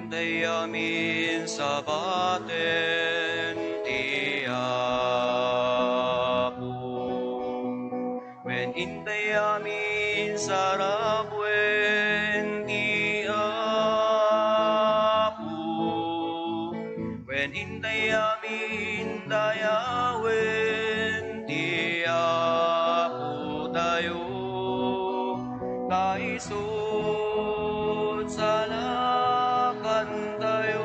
intay amin sa baten ti Apo. Wen intay amin sa rabwen ti Apo. Wen intay amin dayawen ti Apo tayo. Kaisod salakan tayo.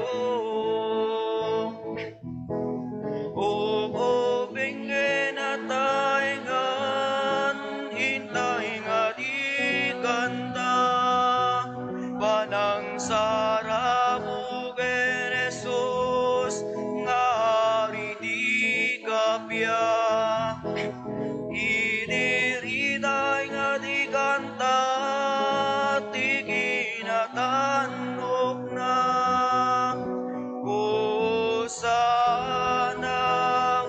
O benggen at taingan, hintay nga di kanta, panang sarabu ken Jesus, nga ari di kapya. Idiriday nga di kanta, ti kinatanok na, Hosana,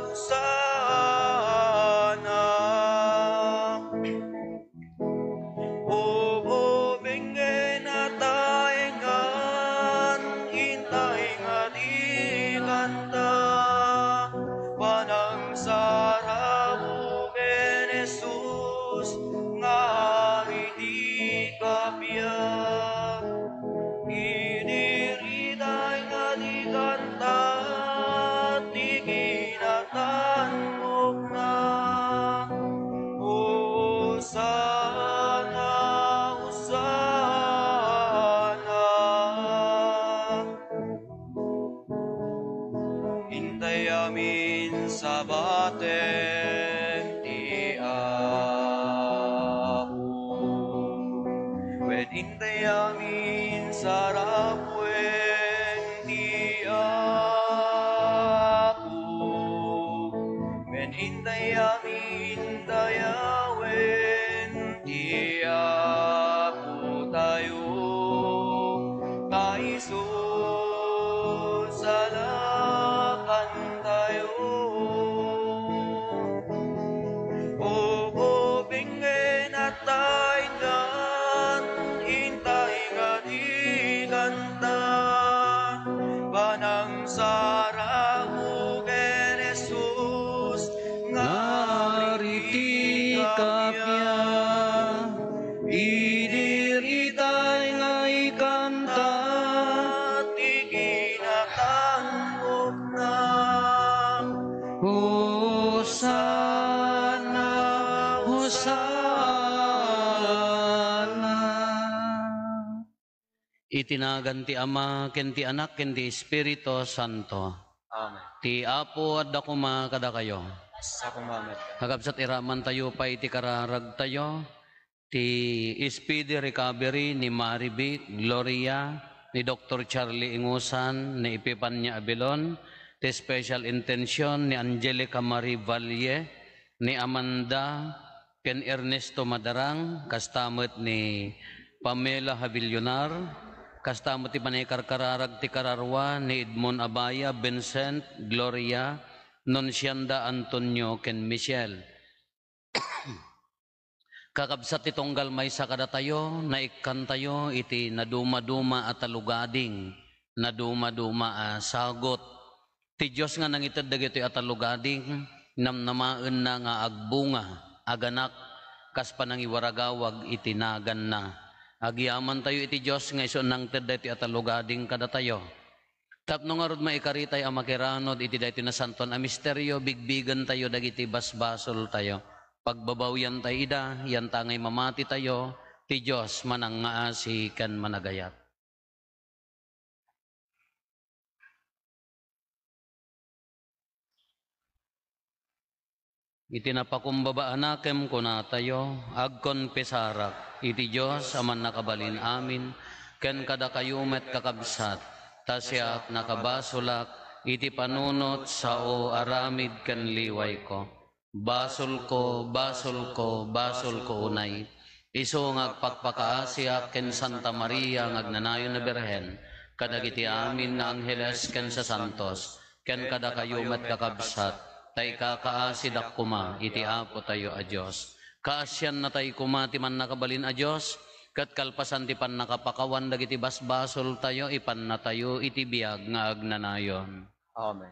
Hosana. O benggen at taingan, hintay nga di kanta, panang sarabu ken Jesus, nga ari di kapya. Idiriday nga di kanta, ti kinatanok na, Hosana, Hosana. Hintay amin sa baten ti Apo. Wen hintay amin sa rabwen ti Apo. Wen hintay amin dayawen ti Apo tayo. Kaisod salakan tayo. O benggen at taingan, hintay nga di kanta, panang sarabu ken Jesus, nga ari di kapya. Idiritay nga ikanta, ti kinatanok na, Hosana, Hosana. Itinagan ti Ama, ken ti Anak, ken ti Espiritu Santo. Amen. Ti Apo at dakuma kada kayo. Sa kumamet. Hagapsat iraman tayo pa iti kararag tayo. Ti speedy recovery ni Maribit Gloria, ni Dr. Charlie Ingusan, ni Epipanya Abilon, ti special intention ni Angelica Marie Valle, ni Amanda, ken Ernesto Madarang, kastamot ni Pamela Havillonar, kastamot ti panaykarkararag ti kararwa ni Edmond Abaya, Vincent, Gloria, Nunsianda Antonio, ken Michelle. Kakabsat itong galmay sa kada tayo, naikkan tayo iti naduma-duma at alugading, naduma-duma sagot. Ti Diyos nga nangitad dagito at alugading, namnamaen na nga agbunga, aganak, kas panangiwaragawag itinagan na. Agyaman tayo iti Diyos nga iso nang tada iti at alugading kada tayo. Tapno nga rod maikaritay ang makiranod iti dati na santon a misteryo, bigbigan tayo dagiti basbasol tayo. Pagbabawyan tayo ida, yan tangay mamati tayo, ti Diyos manang ngaasi kan managayat. Iti napakumbabaan nakem kuna tayo, agkon pesarak, iti Diyos aman nakabalin amin, ken kada kayumet kakabsat, tasyak nakabasulak, iti panunot sao aramid ken liway ko. Basol ko, basol ko, basol ko unay. Iso ngagpakpakaasya ken Santa Maria ngagnanayon na Birhen, kadagiti amin na Angeles ken sa Santos, ken kada kayumet kakabsat, tay kakaasidak kuma, iti Apo tayo a Diyos. Kaasyan na tayo kuma, ti man nakabalin a Diyos, Kat kalpasan ti pan nakapakawan dagiti basbasol tayo, ipan na tayo iti biyag nga agnanayon. Amen.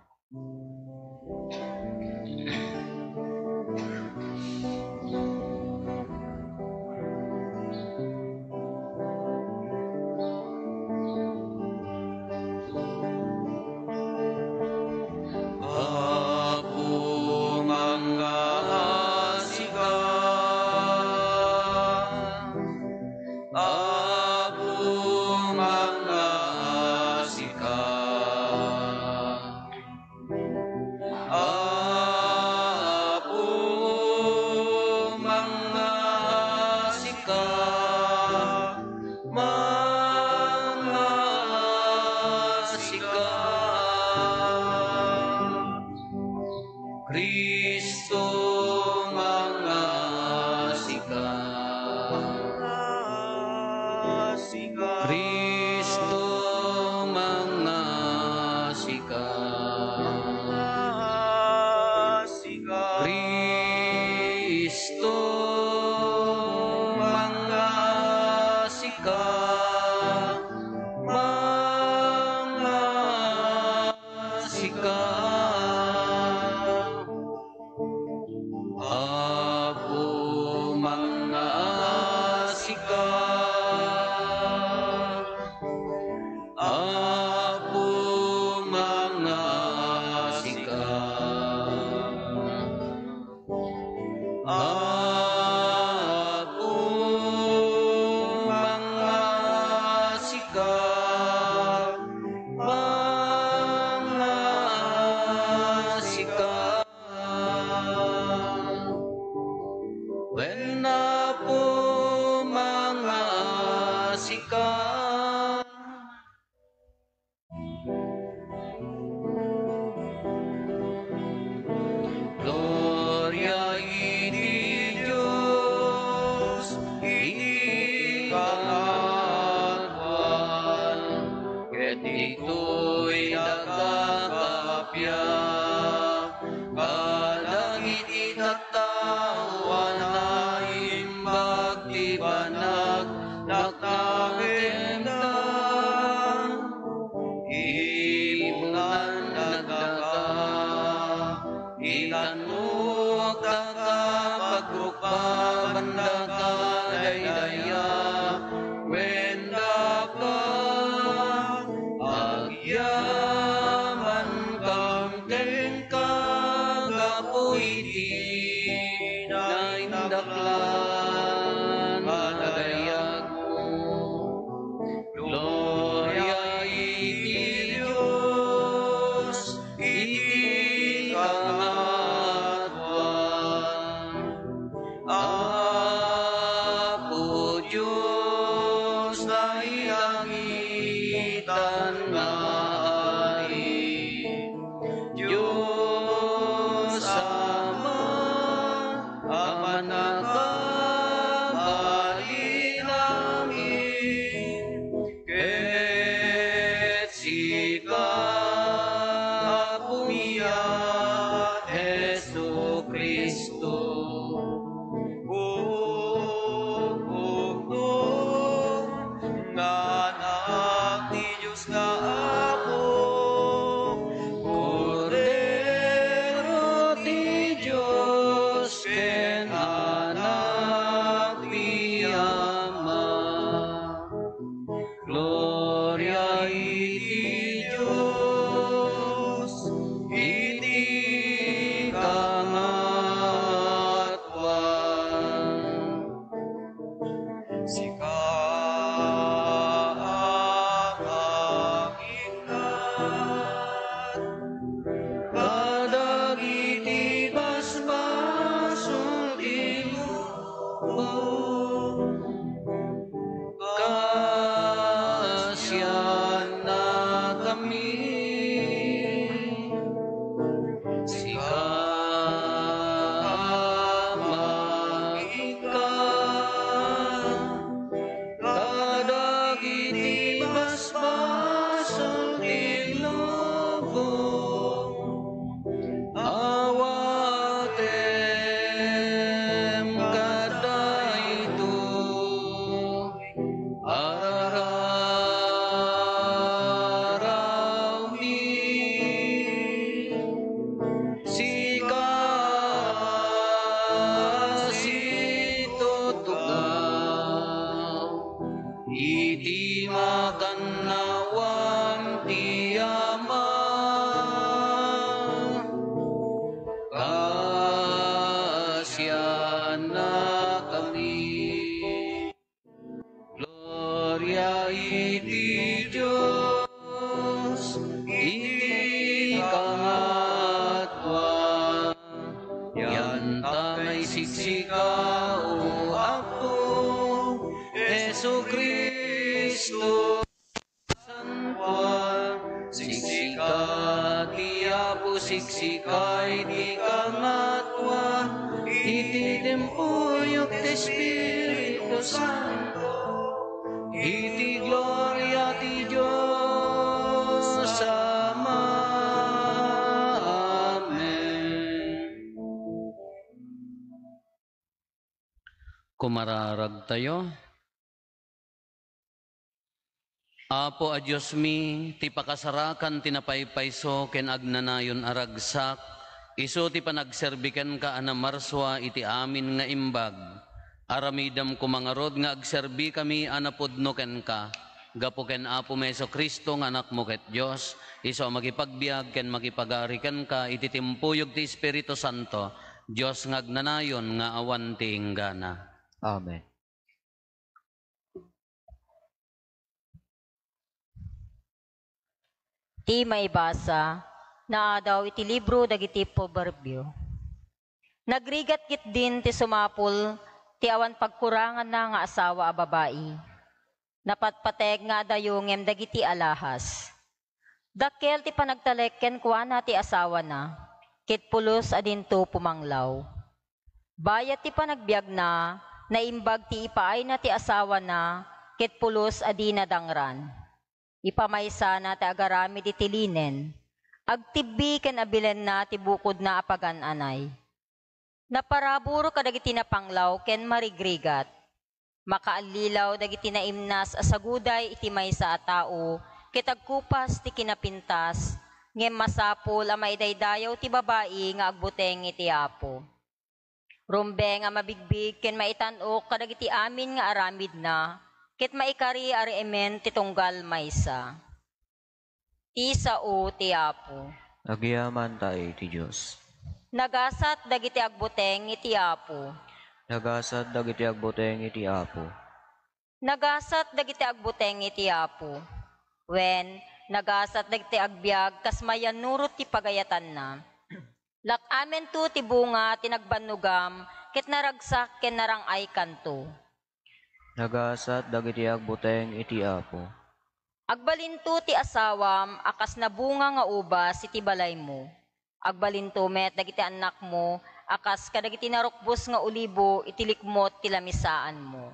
nawan ti Ama, kasyan na kami. Gloria iti Diyos, iti kangatwa, yan tanay siksika o Apo, Jesu Kristo, Santua, siksika ti Apo, siksika iti kangatwa, iti tempuyok ti Espiritu Santo, iti gloria ti Diyos Ama. Amen. Kumararag tayo. Apo a Diyos mi, ti pakasarakan tinapaypayso ken agnanayon aragsak, iso ti panagserbiken ka anamarswa iti amin nga imbag. Aramidam kumangarod nga agserbi kami anapudno ken ka, gapo ken Apo Meso Kristo nga anak mo ket Diyos, iso makipagbiag ken makipagari ken ka iti timpuyog ti Espiritu Santo, Diyos nga agnanayon nga awan ti inggana. Amen. Ti maibasa na daw iti libro dagiti Proverbio. Nagrigat git din ti sumapul ti awan pagkurangan na nga asawa a babae. Napatpateg nga dayongem dagiti alahas. Dakkel ti panagtalekken kuana ti asawa na, ket pulos adinto pumanglaw. Bayat ti panagbiag na, naimbag ti ipaay na ti asawa na, ket pulos adi nadangran. Ipamaysa na ti agarami di tilinen, agtibbi ken abilen na ti bukod na apagan-anay. Naparaburo kadagiti napanglaw ken marigrigat. Makaalilaw dagiti naimnas asaguday iti maysa a tao, ket agkupas ti kinapintas, ngem masapul a maidaydayaw ti babae nga agbuteng iti Apo. Rumbe nga mabigbig ken maitan-ok kadagiti amin nga aramid na, ket maikari ari emen ti tunggal maysa. Ti sao ti Apo. Agyaman tayo ti Diyos. Nagasat dagiti agbuteng iti Apo. Nagasad dagiti agbuteng iti Apo. Nagasat dagiti agbuteng iti Apo. Wen nagasat dagiti agbiag kas mayan nurot ti pagayatan na. Lakamen tu ti bunga tinagbanugam ket naragsak ken narangay kanto. Nagasad dagiti agbuteng iti Apo. Agbalinto ti asawam akas na bunga nga ubas iti balay mo. Agbalinto met dagiti anak mo akas kadagiti narukbos nga ulibo iti likmot ti lamisaan mo.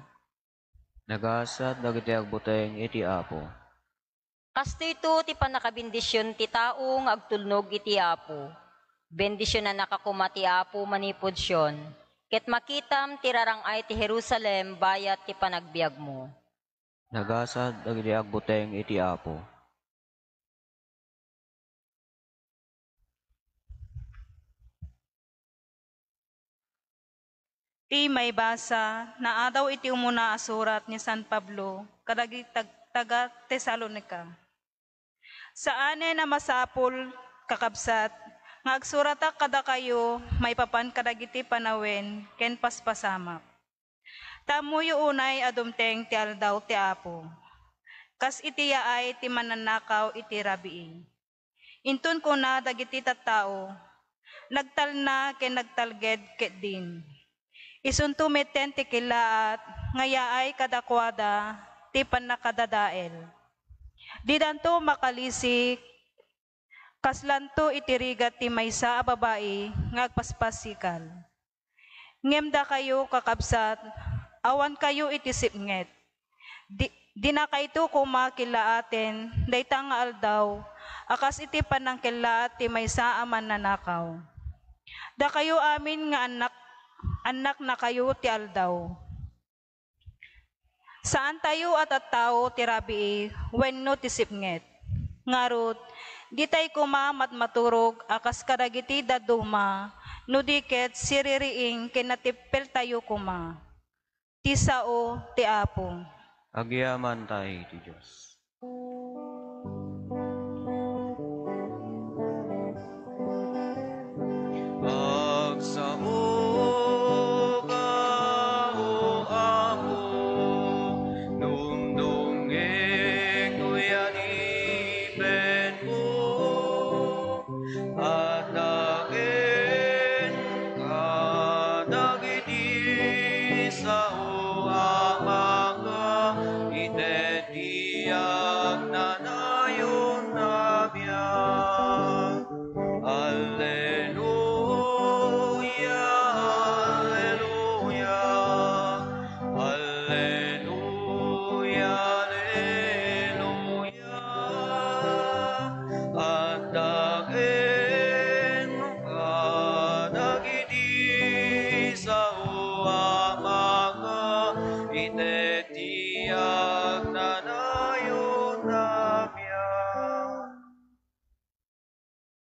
Nagasad dagiti agbuteng iti Apo. Kasto ito ti panakabindisyon ti tao nga agtulnog iti Apo. Bendisyon na nakakuma ti Apo manipudsyon. Ket makitam ti rarangay ti Jerusalem bayat ti panagbiag mo. Nagasad dagiti agbuteng iti Apo. Ti may basa na adaw iti umuna asurat ni San Pablo kadagiti taga Tesalonica. Saan na masapul kakabsat nga agsurata kada kayo may papan kadagiti panawen ken paspasamak. Tamuyo unay adumteng ti aldaw ti Apo. Kas iti yaay ti mananakaw iti rabii. Intun ko na dagiti tattao, nagtalna ken nagtalged ket din. Isunto meten ti kilaat, ngayaay kadakwada, ti panakadadael. Didanto makalisik, kaslanto itirigat ti maysa a babae, ngagpaspasikal. Ngemda kayo kakabsat, awan kayo iti sipnget. Di na kaito kumakilaaten, dayta nga aldaw, akas iti panangkilaat ti maysa a mananakaw. Da kayo amin nga anak na kayo ti aldaw. Saan tayo at tao ti rabii, wenno ti sipnget. Ngarot, di tay kumamat maturog, akas kadagiti daduma, no diket siririing kinatipel tayo kuma. Ti sao ti Apo. Agyaman tayo ti Diyos.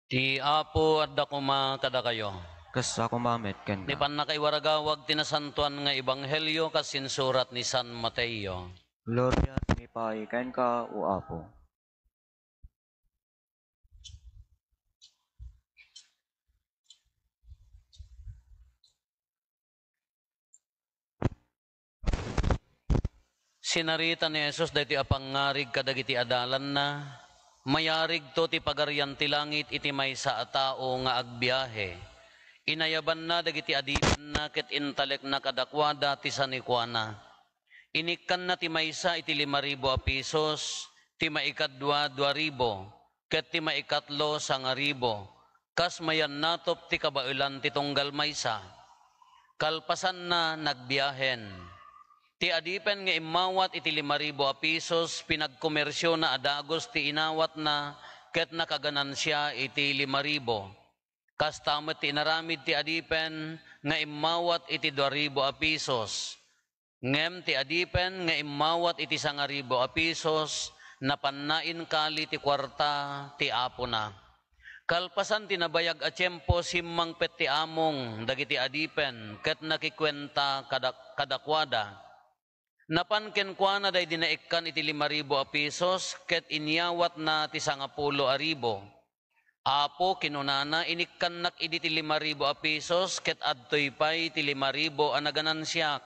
Ti Apo at dakuma kada kayo. Kas ako mamit ken Ni ka. pan nakaiwaragawag tinasantuan nga ebanghelyo kasin surat ni San Mateo. Gloria mi pai ken ka o Apo. Sinarita ni Jesus dahiti apangarig kadagiti adalan na mayarig to ti pagaryan ti langit iti maysa a tao nga agbiyahe. Inayaban na dagiti adipan na ket intalek na kadakwada ti sanikwana. Inikkan na ti maysa iti 5,000 a pesos, ti maikadwa 2,000, ket ti maikatlo 1,000. Kas mayan natop ti kabailan ti tunggal maysa. Kalpasan na nagbiyahen. Ti adipen nga imawat iti 5,000 a pesos, pinagkomersyo na adagos ti inawat na, ket nakaganansya iti 5,000. Kastamet ti inaramid ti adipen nga imawat iti 2,000 a pesos. Ngem ti adipen nga imawat iti 1,000 a pesos, napannain kali ti kwarta ti apo na. Kalpasan tinabayag a tiyempo simmang pet ti among dagiti adipen, ket nakikwenta kadakwada. Napanken kwa na day dinaikkan iti 5,000 a pesos, ket inyawat na ti 10,000. Apo kinunana inikkan nak idi ti 5,000 a pesos, ket adtoy pay ti 5,000 a naganansyak.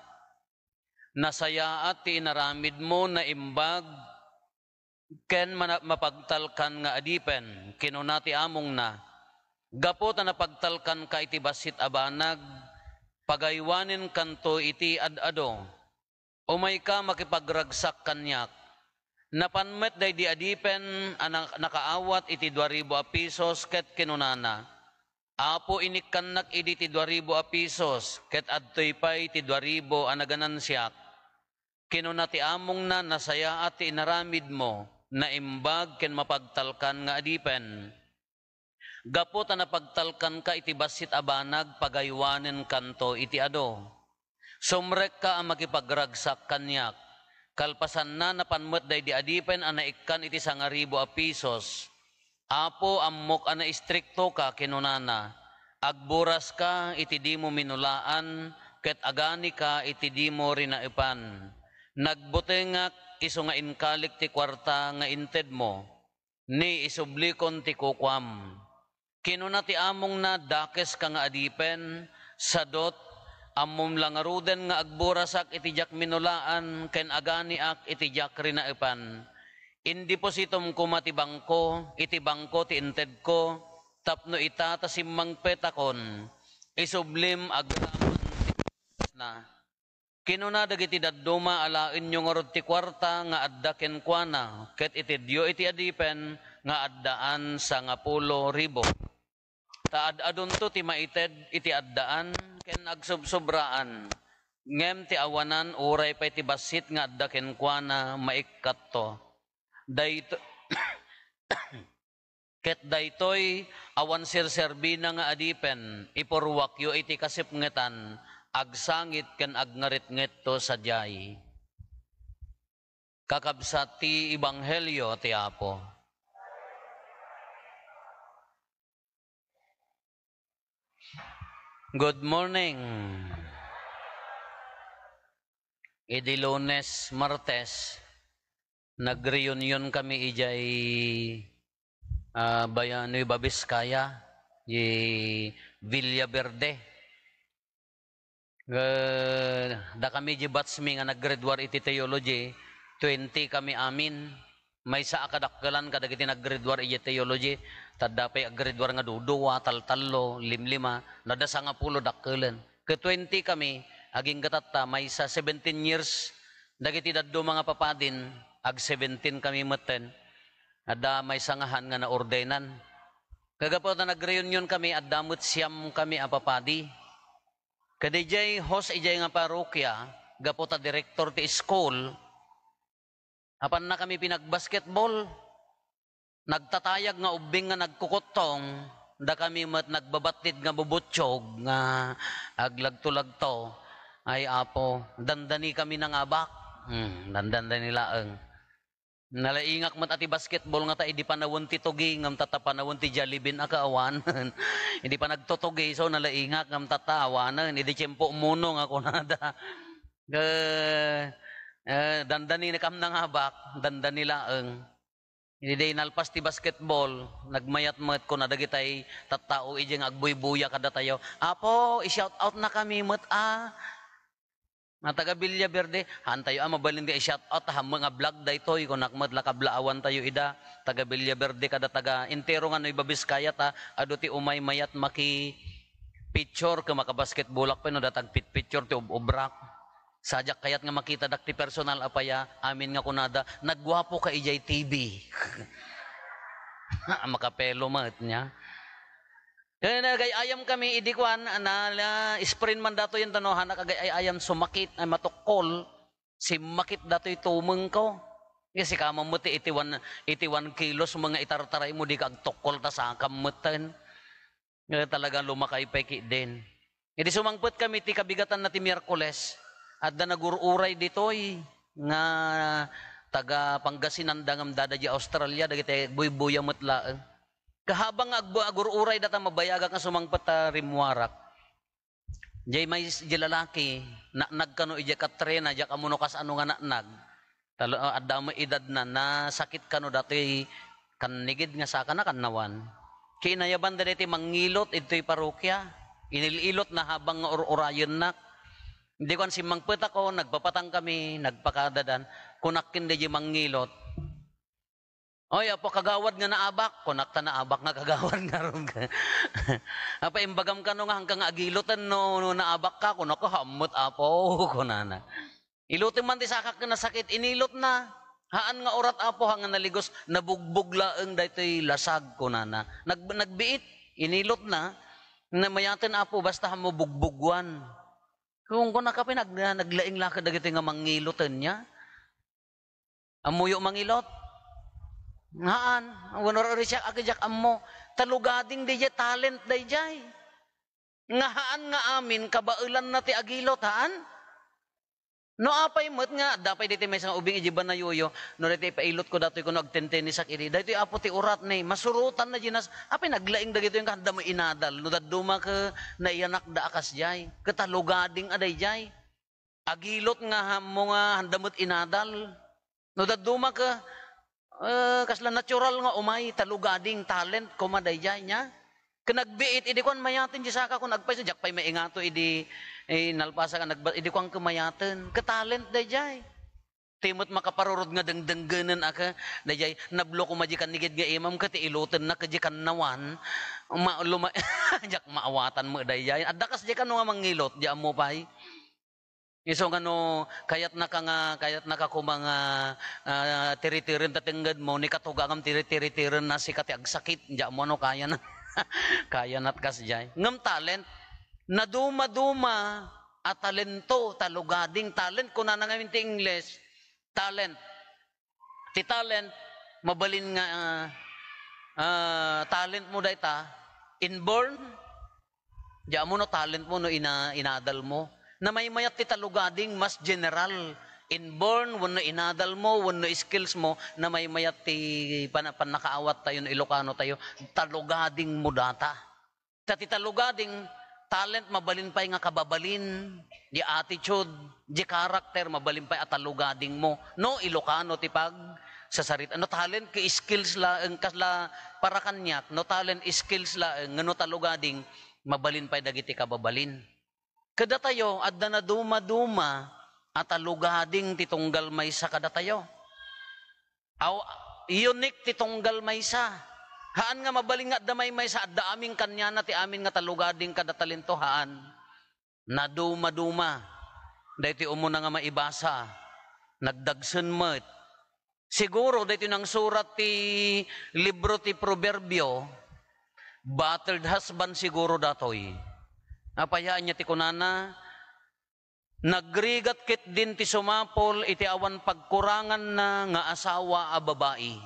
Nasayaat ti inaramid mo na imbag, ken mapagtalkan nga adipen, kinuna ti among na. Gapo ta napagtalkan ka iti basit abanag, pagaywanin kanto iti adado. Umay ka makipagragsak kanyak. Napanmet day di adipen nakaawat iti 2,000 a pesos ket kinunana. Apo inikkan nak idi ti 2,000 a pesos ket adtoy pay ti 2,000 a naganansyak. Kinuna ti among na nasaya at ti inaramid mo na imbag ken mapagtalkan nga adipen. Gapo ta napagtalkan ka iti basit abanag pagaywanen kanto iti ado. Sumrek ka ang makipagragsak kanyak. Kalpasan na napanmet day di adipen ang naikkan iti 1,000 a pesos. Apo ammok ana istrikto ka kinunana. Agburas ka iti di mo minulaan, ket agani ka iti di mo rinaipan. Nagbutengak iso nga inkalik ti kwarta nga inted mo. Ni isublikon ti kukwam. Kinuna ti among na dakes ka nga adipen, sadot ammom langaruden nga agburasak iti jak minulaan, ken aganiak iti jak rinaipan. Indepositom ko iti bangko ti inted ko, tapno itata simmang petakon, isublim agraman ti na. Kinuna dagiti dadduma alain yung orod ti kwarta nga adda kenkwana, ket iti diyo iti adipen nga addaan 10,000. Taad-adun to ti maited iti addaan, ken agsubsobraan. Ngem ti awanan uray pay ti basit nga adda kenkwana maikkat to. Ket daytoy awan sirserbina nga adipen, ipurwakyo iti kasipngetan, agsangit ken agngarit-nget to sadyay. Kakabsat ti ebanghelyo ti Apo. Good morning. Idi Lunes, Martes, nag-reunion kami ijay Bayanoy Babiskaya, Villaverde. Da kami di batsmi nga nag-grade war iti theology, 20 kami amin. May sa akadakkalan kadagiti nag-grade war iti theology, tadda pay grade war nga duduwa, taltalo, limlima, nadasa nga 10 dakkelan. Ke 20 kami, aging gatatta, may sa 17 years, dagiti daddo mga papadin, ag 17 kami meten, adda may sangahan nga naordenan. Kagapo na nag-reunion kami, at damot siyam kami apapadi. Kadijay host ijay nga parokya, gapo ta director ti school, apan na kami pinagbasketball, nagtatayag nga ubing nga nagkukutong, da kami nagbabatid nga bubutsyog, nga aglagto-lagto, ay Apo, dandani kami ng abak, dandani laeng. Nalaingak mat ati basketball nga ta idi panawon ti togi ngam tata panawon ti Jollibee akaawanan. Hindi pa nagtotogi so nalaingak ngam tata awanan idi tiyempo muno nga kunada. Dandani na kam nang habak, dandani laeng. Hindi day nalpas ti basketball, nagmayat-mat ko na dagitay tattao iji nga agbuy-buya kada tayo. Apo, i-shout out na kami mat Nga taga Villa Verde, han tayo mabalin di i-shout out mga vlog daytoy kung nakmat lakablaawan tayo ida taga Villa Verde kada taga intero nga noy Babiskaya ta ado ti umay mayat maki picture ka makabasketballak pa no datag picture ti obrak. Sajak kayat nga makita dakti personal apaya amin nga kunada nagwapo ka ijay TV. Makapelo mat niya. Kaya nagayayam kami idikwan na sprint man dato yung tanohan na kagayayam sumakit ay matukol si makit dato yung tumeng ko. Kasi kamamuti 81 kilos mga itartaray mo di kag tukol ta sa kamutan. Kaya talagang lumakay peki din. Hindi sumangput kami ti kabigatan na ti Miyerkules at da nagururay ditoy nga taga Pangasinan dangam dada di Australia dagiti buy-buya mutlaeng. Kahabang agururay data mabayaga nga sumangpat rimwarak. Jay may lalaki, nagkano ija katrena, ja kamuno kas ano nga nag. Adama edad na sakit kano dati kanigid nga saka na kanawan. Kinayaban dati mangilot ito'y parokya. Inililot na habang nga urayon na. Hindi ko si mangpet ako, nagpapatang kami, nagpakadadan, kunakin di mangilot. Oy, apo kagawad nga naabak, konakta naabak nga kagawad nga ron ka. Apa imbagam ka no nga hanggang agilotan no naabak ka, kuno ko hamot apo, kunana. Ilutin man ti sakak na sakit, inilot na. Haan nga orat apo hanga naligos, nabugbog laeng daytoy lasag, kunana. Nagbiit, inilot na, namayatin apo, basta mo bugbugwan. Kung kunaka naglaing lakad dagiti nga mangilotan niya, amuyo mangilot. Ngaan, wanoro siya akajak ammo, talugading DJ talent DJ. Ngahaan nga amin, kabailan na ti agilot, haan? No apay mo't nga, dapay diti may isang ubing ijiban na yuyo, no diti pailot ko datoy ko nagtenteni sakiri, dati apo ti urat na masurutan na jinas, apay naglaing dagito yung kanda mo inadal, no daduma ka naiyanak da akas jay, katalugading aday jay. Agilot nga mo nga handamot inadal, no daduma ka, kasla natural nga umay talugading talent kumadayjay niya kanagbiit idi kon mayaten di saka kun agpay jak pay maingato idi nalpasa ka idi kon kemayaten ka talent dayjay timot makaparurod nga dengdenggenan aka dayjay nablo ko majikan nigid nga imam ket iloten na kajikan nawan jak maawatan mo dayjay adda kas di kanu nga mangilot di amo pay. Iso nga no, kayat na kumanga tiri-tirin tatinggad mo, ni katugangam tiri-tirin na si kati agsakit, diya mo no, kaya na, kaya nat kas jay. Ngam talent, naduma-duma, at talento, talugading talent, kung nanangamin ti English, talent. Ti talent, mabalin nga, talent mo dayta, inborn, diya mo no, talent mo no, inadal mo. Na may mayat ti talugading mas general. Inborn, wano inadal mo, wano skills mo, na may mayat ti panakaawat tayo, Ilocano tayo, talugading mo data. Ti talugading, talent, mabalin pa'y nga kababalin, di attitude, di karakter, mabalin pa'y at talugading mo. No, Ilocano ti pag sa sarita. No talent, ki skills la, kasla para kanyak, no talent, skills la, no talugading, mabalin pa'y dagiti kababalin. Kada tayo, adda na duma-duma, at alugading titunggal maysa kada tayo. Unique titunggal maysa. Haan nga mabaling nga damay maysa, adda aming kanya na ti amin nga talugading kada talento haan. Na duma-duma. Dahiti umuna nga maibasa. Nagdagsan mo't. Siguro, dahiti nang surat ti libro ti Proverbio, battered husband siguro datoy. Apayaan niya ti kunana, nagrigat kit din ti sumapol iti awan pagkurangan na nga asawa a babae.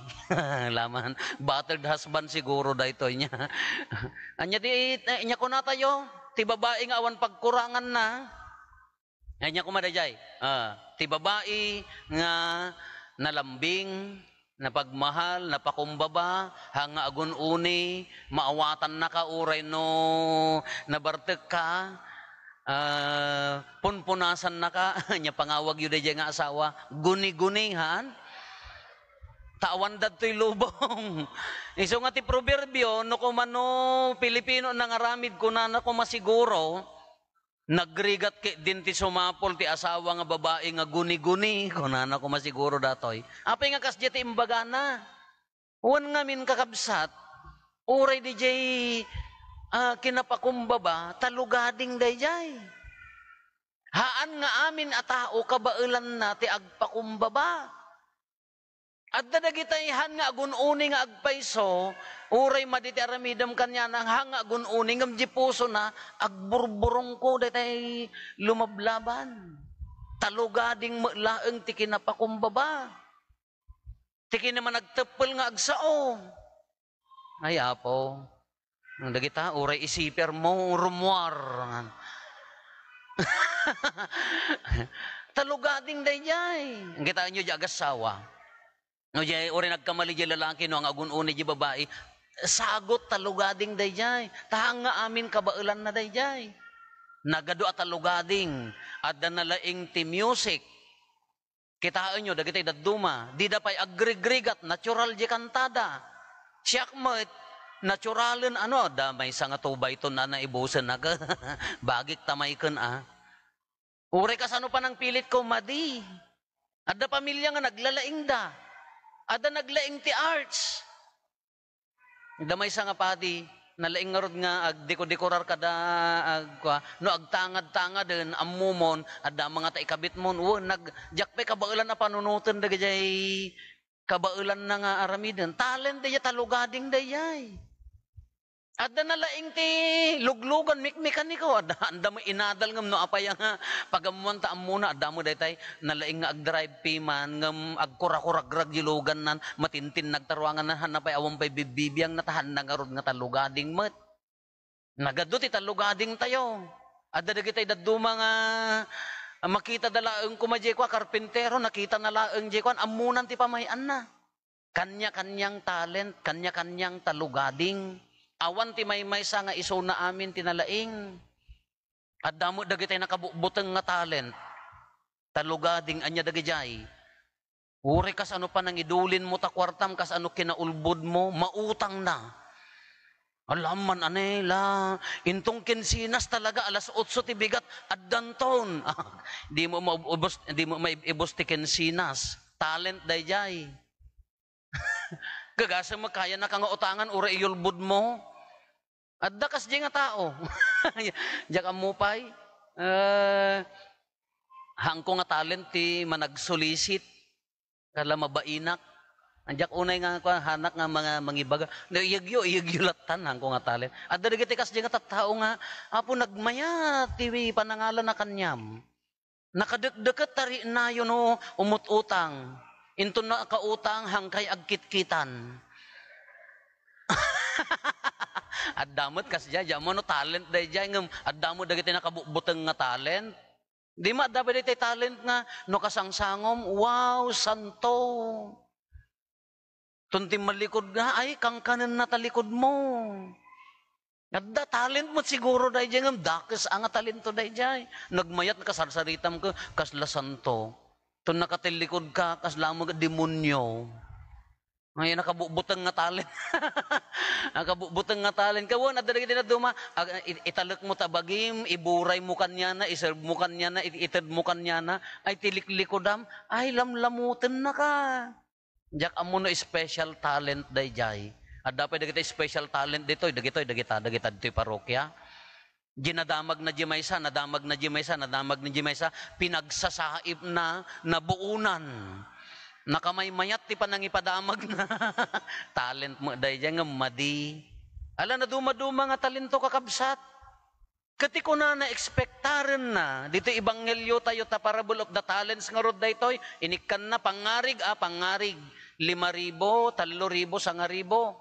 Laman, battered husband siguro dayto niya. Anya ti inya ko na tayo, ti babae nga awan pagkurangan na. Anya ko madayjay. Ti babae nga nalambing, napagmahal, napakumbaba, hanga agun uni, maawatan na ka, uray no, nabartek ka, punpunasan na ka, nya pangawag yun dyan nga asawa, guni-gunihan, tawan dadto'y lubong. Iso nga ti proverbio, no kumano Pilipino nangaramid ko na ko masiguro, nagrigat ke din ti sumapol ti asawa nga babae nga guni-guni, kunana ko masiguro datoy. Apay nga kasya ti imbagana, uwan nga min kakabsat, uray di jay kinapakumbaba, talugading day jay. Haan nga amin atao kabailan na ti agpakumbaba. At dadagitayhan nga agununi nga agpaiso, uray maditi aramidam kanya nang hanga agununi ngam di puso na, agburburong ko datay lumablaban. Talugading laeng ti kinapakumbaba. Ti kinaman nagtepel nga agsao. Ay apo, ang dagita, uray isiper mo, rumwar. Talugading dayjay. Ang kita nyo di agasawa. No, jay ori nagkamali di lalaki no ang agun-uni di babae, sagot talugading dayjay. Tahang nga amin kabailan na dayjay. Nagado at talugading at danalaing ti music. Kitaan nyo dagitay daduma, di dapay agrig-grigat natural di kantada. Siyak mo naturalen ano damay sa nga tubay to na naibusan na ka. Bagik tamay kun Uri ka sano pa nang pilit ko madi. Ada pamilya nga naglalaing da. Ada naglaing ti arts. Damay sa nga padi, nalaing nga rod nga agdiko-dikorar kada no agtangad-tangad den ammumon ada mga taikabit mon nagjakpe kabailan na panunutan dagay kabailan na nga aramiden talent day talugading dayay. Adda nalaing ti luglugan mikmekaniko anda mo inadal ngam no apay nga pagamuan ta amuna adda mo daytay nalaing nga agdrive piman ngam agkura-kuragrag dilugan nan matintin nagtarwangan nan hanapay awang pay bibibiyang natahan nangarod nga talugading met nagadto ti talugading tayo adda dagitay dadduma nga makita dalaeng kumadye kwa karpentero nakita na laeng je kwan amunan ti pamayan na kanya-kanyang talent kanya-kanyang talugading. Awan ti may sa nga iso na amin tinalaing. At damo dagitay nakabuteng nga talent. Talugading anya dagijay. Uri kas ano pa nang idulin mo ta kwartam kas ano kinaulbod mo mautang na. Alaman anela intong kinsinas talaga alas 8 ti bigat addanton. Di mo maibos ti kinsinas. Talent dayjay. Gagasa mo kaya na kang utangan ura iyulbud mo. At dakas di nga tao. Diyak amupay. Hangko nga talent ti managsulisit. Kala mabainak. Andiyak unay nga hanak nga mga mangibaga. Iyagyo latan hangko nga talent. At darigitik kas di nga tattao nga. Apo nagmaya ti panangalan na kanyam. Nakadekdeket tari na yun o umututang. Into na kautang hangkay agkit-kitan. At damot kas dya mo no talent day dya ngem at damo dagiti nakabuteng nga talent. Di ma dapat day talent nga no kasangsangom wow santo. Tuntim malikod nga ay kang kanan na talikod mo. Adda talent mo siguro day dya ngem dakes ang talento day dya. Nagmayat kasarsaritam ko kasla santo. Tun nakatilikod ka, kasla mo demonyo. Ngayon nakabutang nga talent. Nakabutang nga talent. Kawan, at dali na duma, italak mo tabagim, iburay mo kanya na, iserve mo kanya na, itad mo kanya na, ay tiliklikodam, ay lamlamutin na ka. Diyak amo no special talent day jay. At dapat dagita special talent dito, dagita dito'y parokya. Ginadamag na Jimaysa, nadamag na Jimaysa, pinagsasaib na nabuunan. Nakamay-mayat ti panangipadamag na. Talent mo day dyan nga madi. Ala na dumaduma nga talento kakabsat. Kati ko na na-expectaren na. Dito ibanghelyo tayo ta parable of the talents nga rod daytoy. Inikan na pangarig. 5,000, 3,000, 9,000.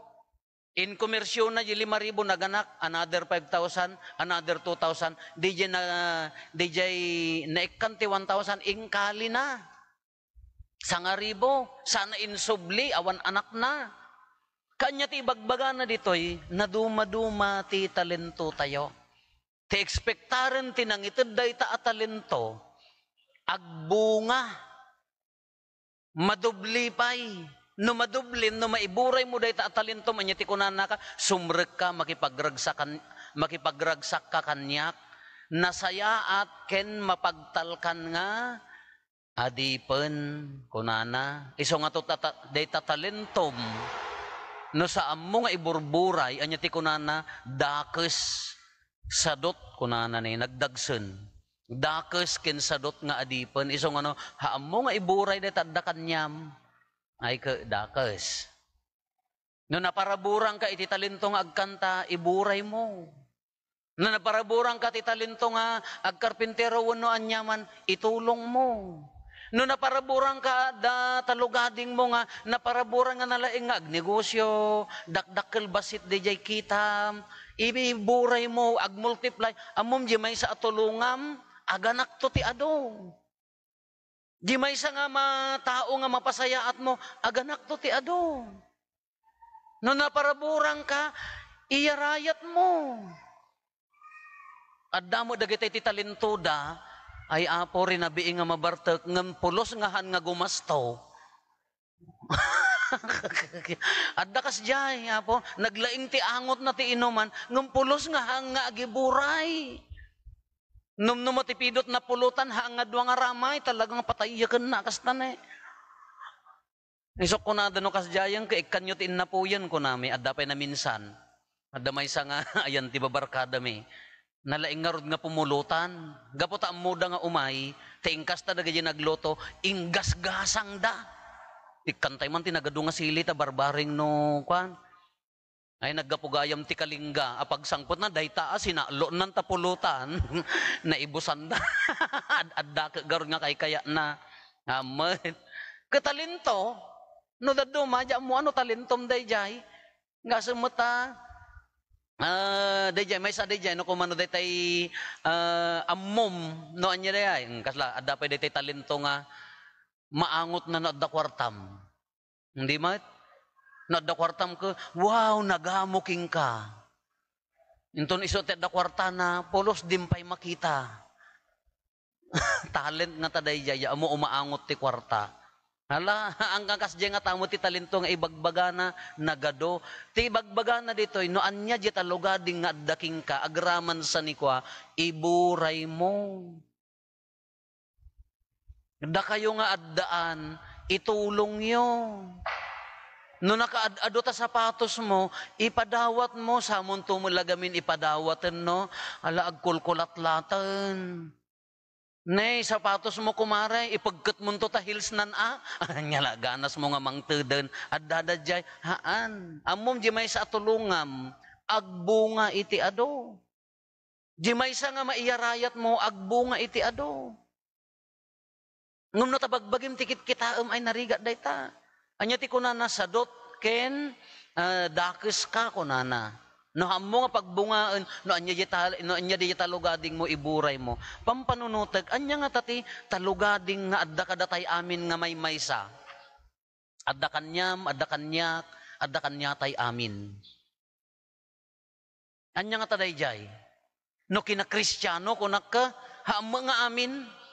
In komersyon na di 5,000 naganak, another 5,000, another 2,000, DJ na ikanti 1,000, ingkali na. Sangaribo, sana insubli, awan anak na. Kanya ti bagbaga na ditoy, naduma-duma ti talento tayo. Ti ekspektaren ti nangitid day ta talento, agbunga, madubli pay. No madublin, no maiburay mo day ta talento, manyati kunana ka, sumrek ka, makipagragsak ka kanyak, nasaya at ken mapagtalkan nga, adipen kunana. Iso nga to day ta talentom, no sa ammo nga iburburay, anyati kunana, dakes sadot kunana ni nagdagsen. Dakes ken sadot nga adipen, iso nga no, haammo nga iburay day ta dakanyam, ay ka dakes. No naparaburang ka iti talento nga agkanta, iburay mo. No naparaburang ka iti talento nga agkarpintero wenno anyaman, itulong mo. No naparaburang ka da talugading mo nga, naparaburang nga nalaing nga agnegosyo, dakdakkel basit dijay kitam, ibiburay mo, agmultiply, amom di may sa atulungam, aganak to ti ado. Di may sa nga tao nga mapasayaat mo, aganak to ti ado. No naparaburang ka, iyarayat mo. At damo dagiti ti talento da, ay apo rin nabiing nga mabartek, ngam pulos ngahan nga gumasto. At dakas jay, apo, naglaing ti angot na ti inuman, ngam pulos ngahan nga agiburay. Num matipidot na pulutan, hangad nga ramay, talagang patayakan na kastan eh. Isok ko na dano kasjayang, kaikanyot in na po yan ko nami, at dapay na minsan. At damay sa nga, ayan ti babarkada mi. Nalaing nga rod nga pumulutan. Gapota muda nga umay, tiingkas ta dagay nagloto, inggas-gasang da. Ikantay man tinagado nga sili ta barbaring no kwan. Ay naggapugayam ti kalingga, apag sangpot na dayta sinalo nan tapulutan, naibusan da. Adda garon nga kay kaya na. Amen. Katalento, no daddo madya mo ano talentom dayjay. Nga sumata dayjay may sa dayjay no kumano daytay ammom no anya dayay. Kasla adda pa daytay talento nga maangot na nadda kwartam. Hindi mat? Nadda kwartam ko, wow, nagamuking ka. Inton iso te da kwarta na, polos dimpay makita. Talent nga taday jaya, amo umaangot ti kwarta. Hala, ang kakasdya nga tamo ti talento nga ibagbaga na nagado. Ti ibagbaga na ditoy, no anya di talugading nga addaking ka, agraman sa nikwa, iburay mo. Da kayo nga addaan, itulong yo. No nakaadado ta sapatos mo, ipadawat mo, samon tumulagamin ipadawatan no, ala agkulkulat-latan. Nay, sapatos mo kumaray, ipagkat mo to ta hills nan a, nyala, ganas mo nga mangteden, at dadadjay, haan, amom di may sa atulungam, agbunga iti ado. Di may sa nga maiyarayat mo, agbunga iti ado. Ngum no tabagbagim tikit kitaam ay narigat dayta. Anya ti kunana sadot ken dakes ka kunana. No hammo nga pagbungaan no anya di talugading mo iburay mo. Pampanunutag anya nga tati talugading nga adda kadatay amin nga may maysa. Adda kanyam, adda kanyak, adda kanyatay amin. Anya nga taday jay. No kina Kristiyano kunak ka hammo nga amin.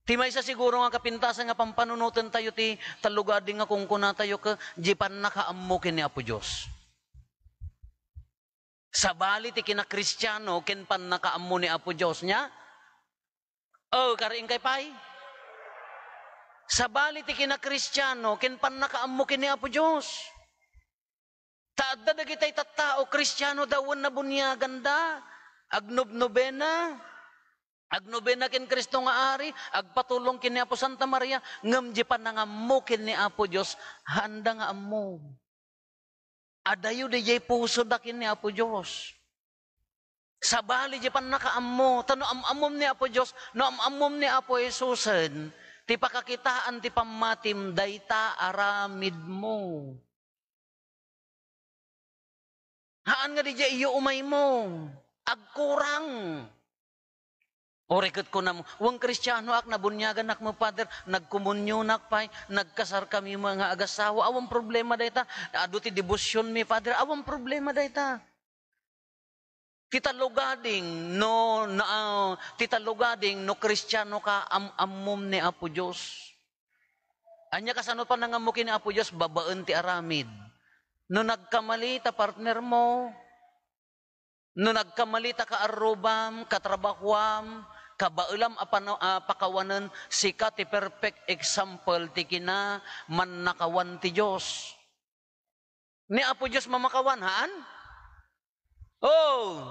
Ti may sa siguro nga kapintasan nga pampanunutan tayo ti talugading nga kung kuna tayo ka di pan nakaammo kini Apo Diyos. Sabali ti kina Kristiyano ken pan nakaammo ni Apo Diyos niya. Oh, kariing kay pay. Sabali ti kina Kristiyano ken pan nakaammo kini Apo Diyos. Taadda dagitay tattao Kristiyano dawon na bunyagan da. Agnobnobena. Agnobena ken Kristo nga ari, agpatulong kin ni Apo Santa Maria, ngem di pan nangammo kin ni Apo Dios, handa nga ammo. Adayo di jay puso da kin ni Apo Dios. Sabali di pan nakaammo, tano amom ni Apo Dios, no amom ni Apo Jesusen, ti pakakitaan ti pamatim dayta aramid mo. Haan nga di jay iyo umay mo, agkurang. Orekat ko na mo, huwag Kristiyano ak, nabunyagan ak mo, Father, nagkomunyon ak pa'y, nagkasar kami mga agasawa, awang problema dayta, ado ti debosyon mi, Father, awang problema dayta. Titalugading, titalugading, no Kristiyano ka, amom ni Apo Diyos. Anya kasano pa nangamukin ni Apo Diyos, babaan ti aramid. No nagkamali ta partner mo, no nagkamali ta kaarubam, katrabahuam, kabaulam pakawanan, sika ti perfect example ti kina mannakawan ti Diyos. Ni Apo Diyos mamakawan, haan? Oh!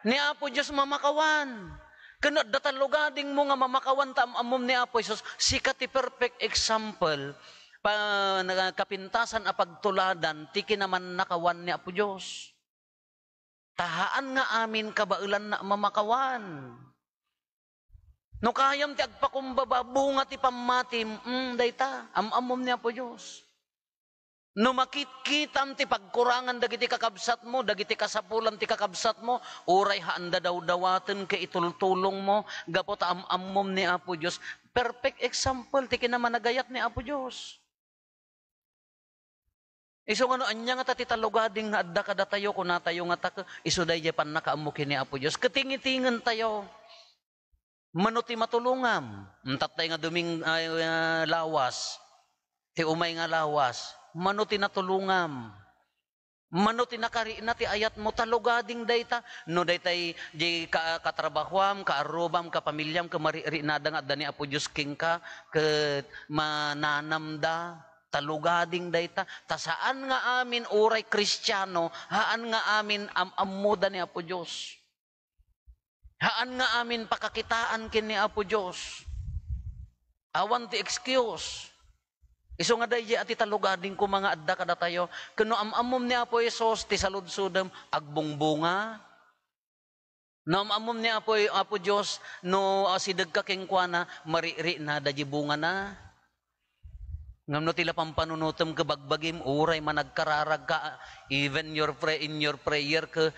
Ni Apo Diyos mamakawan. Kano datalugading mo nga mamakawan ta amom ni Apo Diyos, sika ti perfect example, kapintasan a pagtuladan, ti kinaman nakawan ni Apo Diyos. Tahaan nga amin kabaulan na mamakawan. No kayam ti agpakumbaba, bunga ti pamatim, dayta, amom ni Apo Diyos. No makitkitam ti pagkurangan dagiti kakabsat mo, dagiti kasapulan ti kakabsat mo, uray haanda daw dawaten ka itultulong mo, gapot amom ni Apo Diyos. Perfect example ti kinamanagayat ni Apo Diyos. Iso nga no, anya nga tatitalugading nga adda kada tayo, kung natayo nga taka, iso day pan nakaamukin ni Apo Diyos. Katingitingan tayo. Manuti matulungam. Tatay nga duming lawas. Ti umay nga lawas. Manuti natulungam. Manuti nakari na ti ayat mo talugading dayta. No daytay di katrabahuam, kaarubam, kapamilyam, kamariri nadang at dani Apo Diyos king ka, mananamda. Talugading dayta, tasaan nga amin uray Kristiyano, haan nga amin amuda ni Apo Diyos. Haan nga amin pakakitaan kin ni Apo Diyos. Awan ti excuse. Iso nga dahi ati talugading ko mga adda kada tayo, kano amom ni Apo Isos, ti saludsudam, agbungbunga. No amom ni Apo Diyos, no sidag ka kengkwana, mariri na, daji bunga na. Ngam no tila pampanunutom ka bagbagim, uray managkararag ka, even in your prayer ka,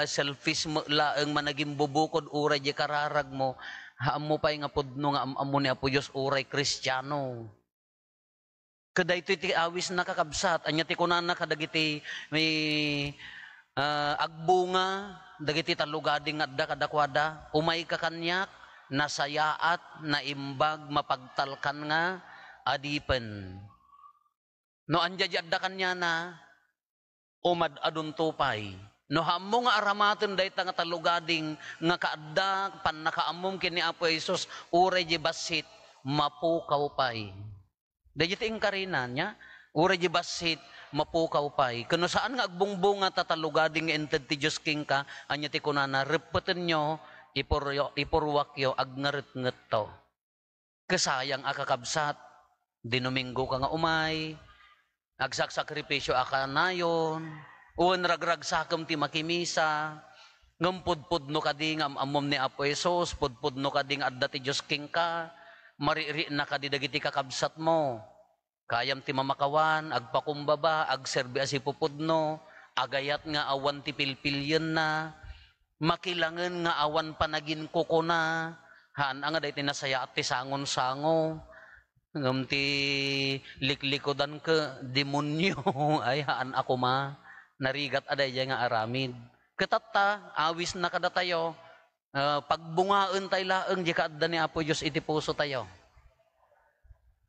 selfish mo laang managing bubukod, uray di kararag mo, haam mo pa'y nga pudno nga amo ni Apo Diyos, uray Kristiyano. Kaday iti awis na kakabsat, anya ti kunan na kadagiti may agbunga, dagiti talugading adda kadakwada, umay ka kanyak, nasayaat, naimbag, mapagtalkan nga, adipen. No anjajadda kanya na umad adun tupay. No hammo nga aramaten dayta nga talugading nga kaadda pan nakaamom kini Apo Hesus uray di basit mapukaw pay. Dayta ing karina nya uray di basit mapukaw pay. Kuno saan nga agbungbunga tatalugading ented ti Dios king ka anya ti kunana repeten nyo ipurwakyo agngaret ngetto. Kesayang akakabsat dinuminggo ka nga umay, agsakripisyo aka nayon, uwan ragragsakam ti makimisa, ngampudpudno ka di nga amom ni Apo Hesus, pudpudno ka di nga adda ti Diyos king ka, mariri na ka di dagiti kakabsat mo, kayam ti mamakawan, agpakumbaba, agserbi asi pupudno, agayat nga awan ti pilpilyan na, makilangan nga awan panagin kuko na, haan nga dahi tinasaya at ti sangon-sango, ngam ti liklikodan ka, demonyo, ay haan ako ma, narigat aday nga aramid. Katata, awis na kada tayo, pagbungaan tayo laeng, di kaadda ni Apo Diyos iti puso tayo.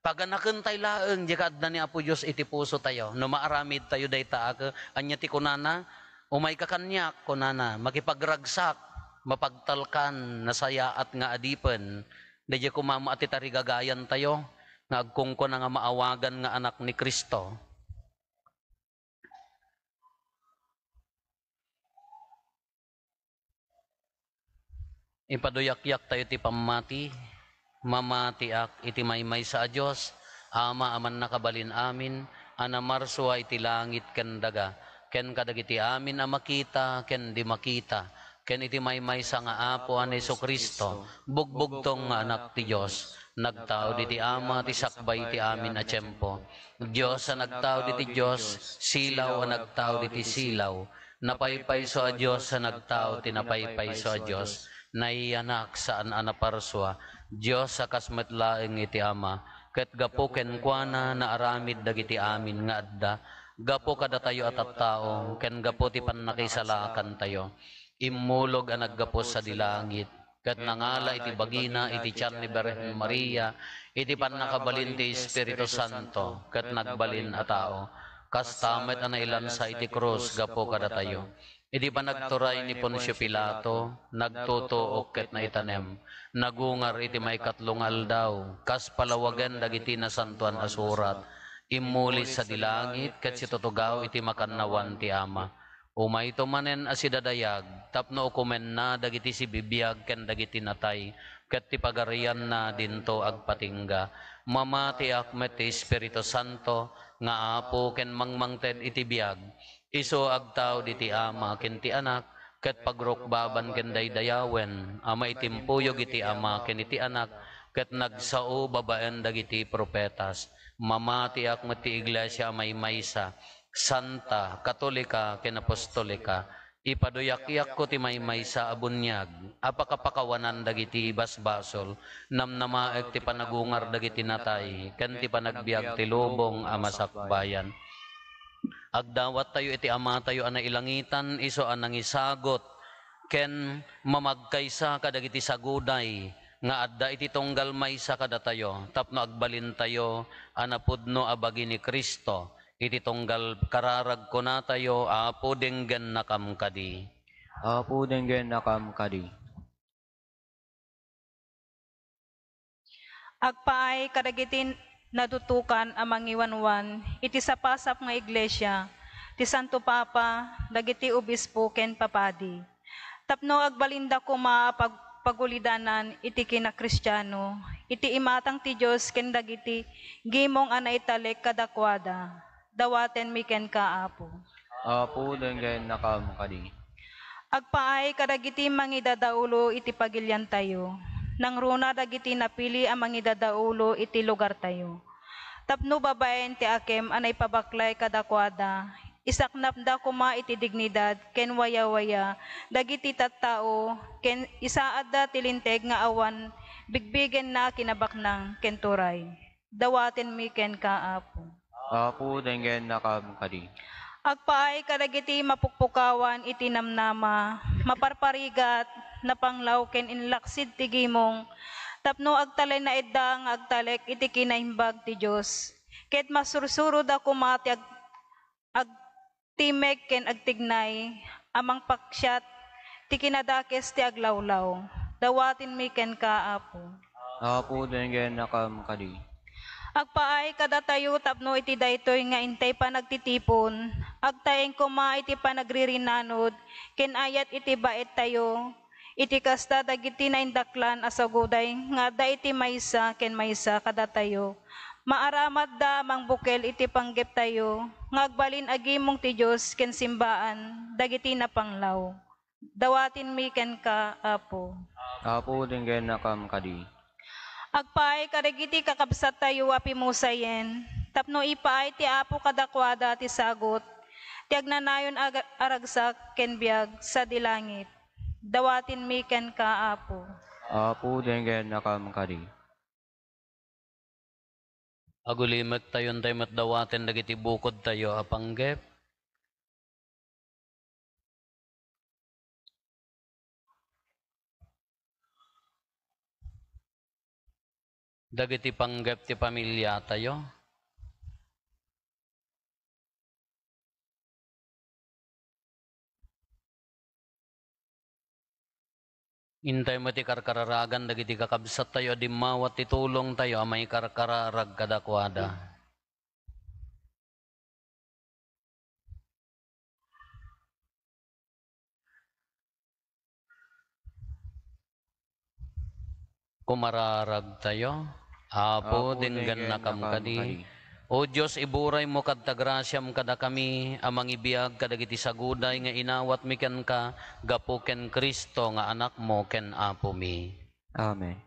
Paganaken tayo laeng, di kaadda ni Apo Diyos iti puso tayo. No maaramid tayo day taak, anya ti kunana, umay kakanyak, kunana, makipagragsak, mapagtalkan, nasaya at nga adipen, di kumama at itarigagayan tayo, nga agkungko na nga maawagan nga anak ni Kristo. Ipaduyak-yak tayo ti pamati, mamatiak iti maymay sa Diyos, ama aman nakabalin amin, anamarsuwa iti langit ken daga, ken kadagiti amin a makita, ken di makita, ken iti maymay sa nga apo an Jesu-Kristo, bugbugtong nga anak ti Diyos, nagtao di ama ti sakbay ti amin a tiyempo. Diyos a nagtao di Diyos, silaw a nagtao di silaw. Napaypay so a Diyos a nagtao ti napaypay so a Diyos. naiyanak saan anaparswa, Diyos sa kasmetlaeng iti Ama, ket gapo ken kuana na aramid dagiti amin nga adda, gapo kada tayo at tao, ken gapo ti pannakisalakan tayo, immulog ang naggapos sa dilangit, ket nangala iti bagina iti tiyan ni Birhen Maria, iti pannakabalin ti Espiritu Santo, ket nagbalin a tao, kas tamet a nailansa iti krus gapo kada tayo. Iti panagturay ni Poncio Pilato, nagtutuok ket naitanem, nagungar iti may katlong aldaw, kas palawagan dagiti nasantuan asurat, imulis sa dilangit, ket situtugaw iti makannawan ti Ama. Umay manen asidadayag, tapno ukumen na dagiti si bibiyag ken dagiti natay, ket ti pagarian na dinto agpatingga. Mamati akmet ti Espiritu Santo, nga apo ken mangmangted iti biyag, iso agtaw diti Ama ken ti Anak, ket pagrukbaban ken daydayawen, ama itimpuyog iti Ama ken iti Anak, ket nagsao babaen dagiti propetas. Mamati akmet ti Iglesia may maysa, Santa, Katolika, ken Apostolika, ipaduyak-yak ko ti maymaysa a bunyag, apakapakawanan dagiti basbasol, namnamaek ti panagungar dagiti natay, ken ti panagbiag ti lubong a masakbayan. Agdawat tayo iti Ama tayo ana ilangitan, iso anang isagot, ken mamagkaysa kadagiti saguday, nga adda iti tunggal maysa kada tayo, tapno agbalin tayo, anapudno abagi ni Kristo, iti tunggal kararag ko na tayo, apo denggen nakam kadi. Apo denggen nakam kadi. Agpaay kadagiti nadutukan ang mangiwanwan, iti sapasap nga iglesia, ti Santo Papa, dagiti obispo ken papadi. Tapno agbalinda ko pagulidanan iti kina Kristiyano, iti imatang ti Diyos ken dagiti gimong anaitalek kadakwada, dawaten mi ken kaapo. Apo denggen nakam kadi. Agpaay kadagiti mangidadaulo iti pagilyan tayo, nang runa dagiti napili ang mangidadaulo iti lugar tayo. Tapno babaen ti akem anay pabaklay kadakwada, isaknap da kuma iti dignidad, ken waya-waya, dagiti tattao, ken isaad da tilinteg nga awan, bigbigen na kinabaknang ken turay. Dawaten mi ken kaapo. Apo denggen nakam kadi. Agpaay kadagiti mapukpukawan iti namnama, maparparigat, napanglaw ken inlaksid ti gimong, tapno agtalay na edda nga agtalek iti kinaimbag ti Diyos. Ket masursuro da kumati agtimek ken agtignay, amang paksyat ti kinadakes ti aglawlaw. Dawatin mi ken kaapo. Apo denggen nakam kadi. Agpaay kada tayo tapno iti daytoy nga intay pa nagtitipon, agtaeng kuma iti panagririnanod, ken ayat iti bait tayo, iti kasta dagiti naindaklan asaguday, nga da iti maysa ken maysa kada tayo. Maaramat da mang bukel iti panggep tayo, nga agbalin agimong ti Diyos ken simbaan, dagiti napanglaw. Dawatin mi ken kaapo. Apo denggen nakam kadi. Agpaay kadagiti kakabsat tayo api musayen, tapno ipaay ti apo kadakwada ti sagot, ti agnanayon aragsak ken biag sa dilangit. Dawatin mi ken kaapo. Apo denggen nakam kadi. Agulimek tayon tayo matdawaten dagiti bukod tayo apanggep. Dagiti panggep ti pamilya tayo. Intay mo ti karkararagan dagiti kakabsat tayo, dimawat ti tulong tayo, amay karkararag kadakwada. Kumararag tayo, apo denggan nakam kadi. O Diyos, iburay mo kadta grasyam kada kami, amang ibiyag kadagiti saguday nga inawat mi ken ka, gapo ken Kristo nga anak mo ken apo mi. Amen.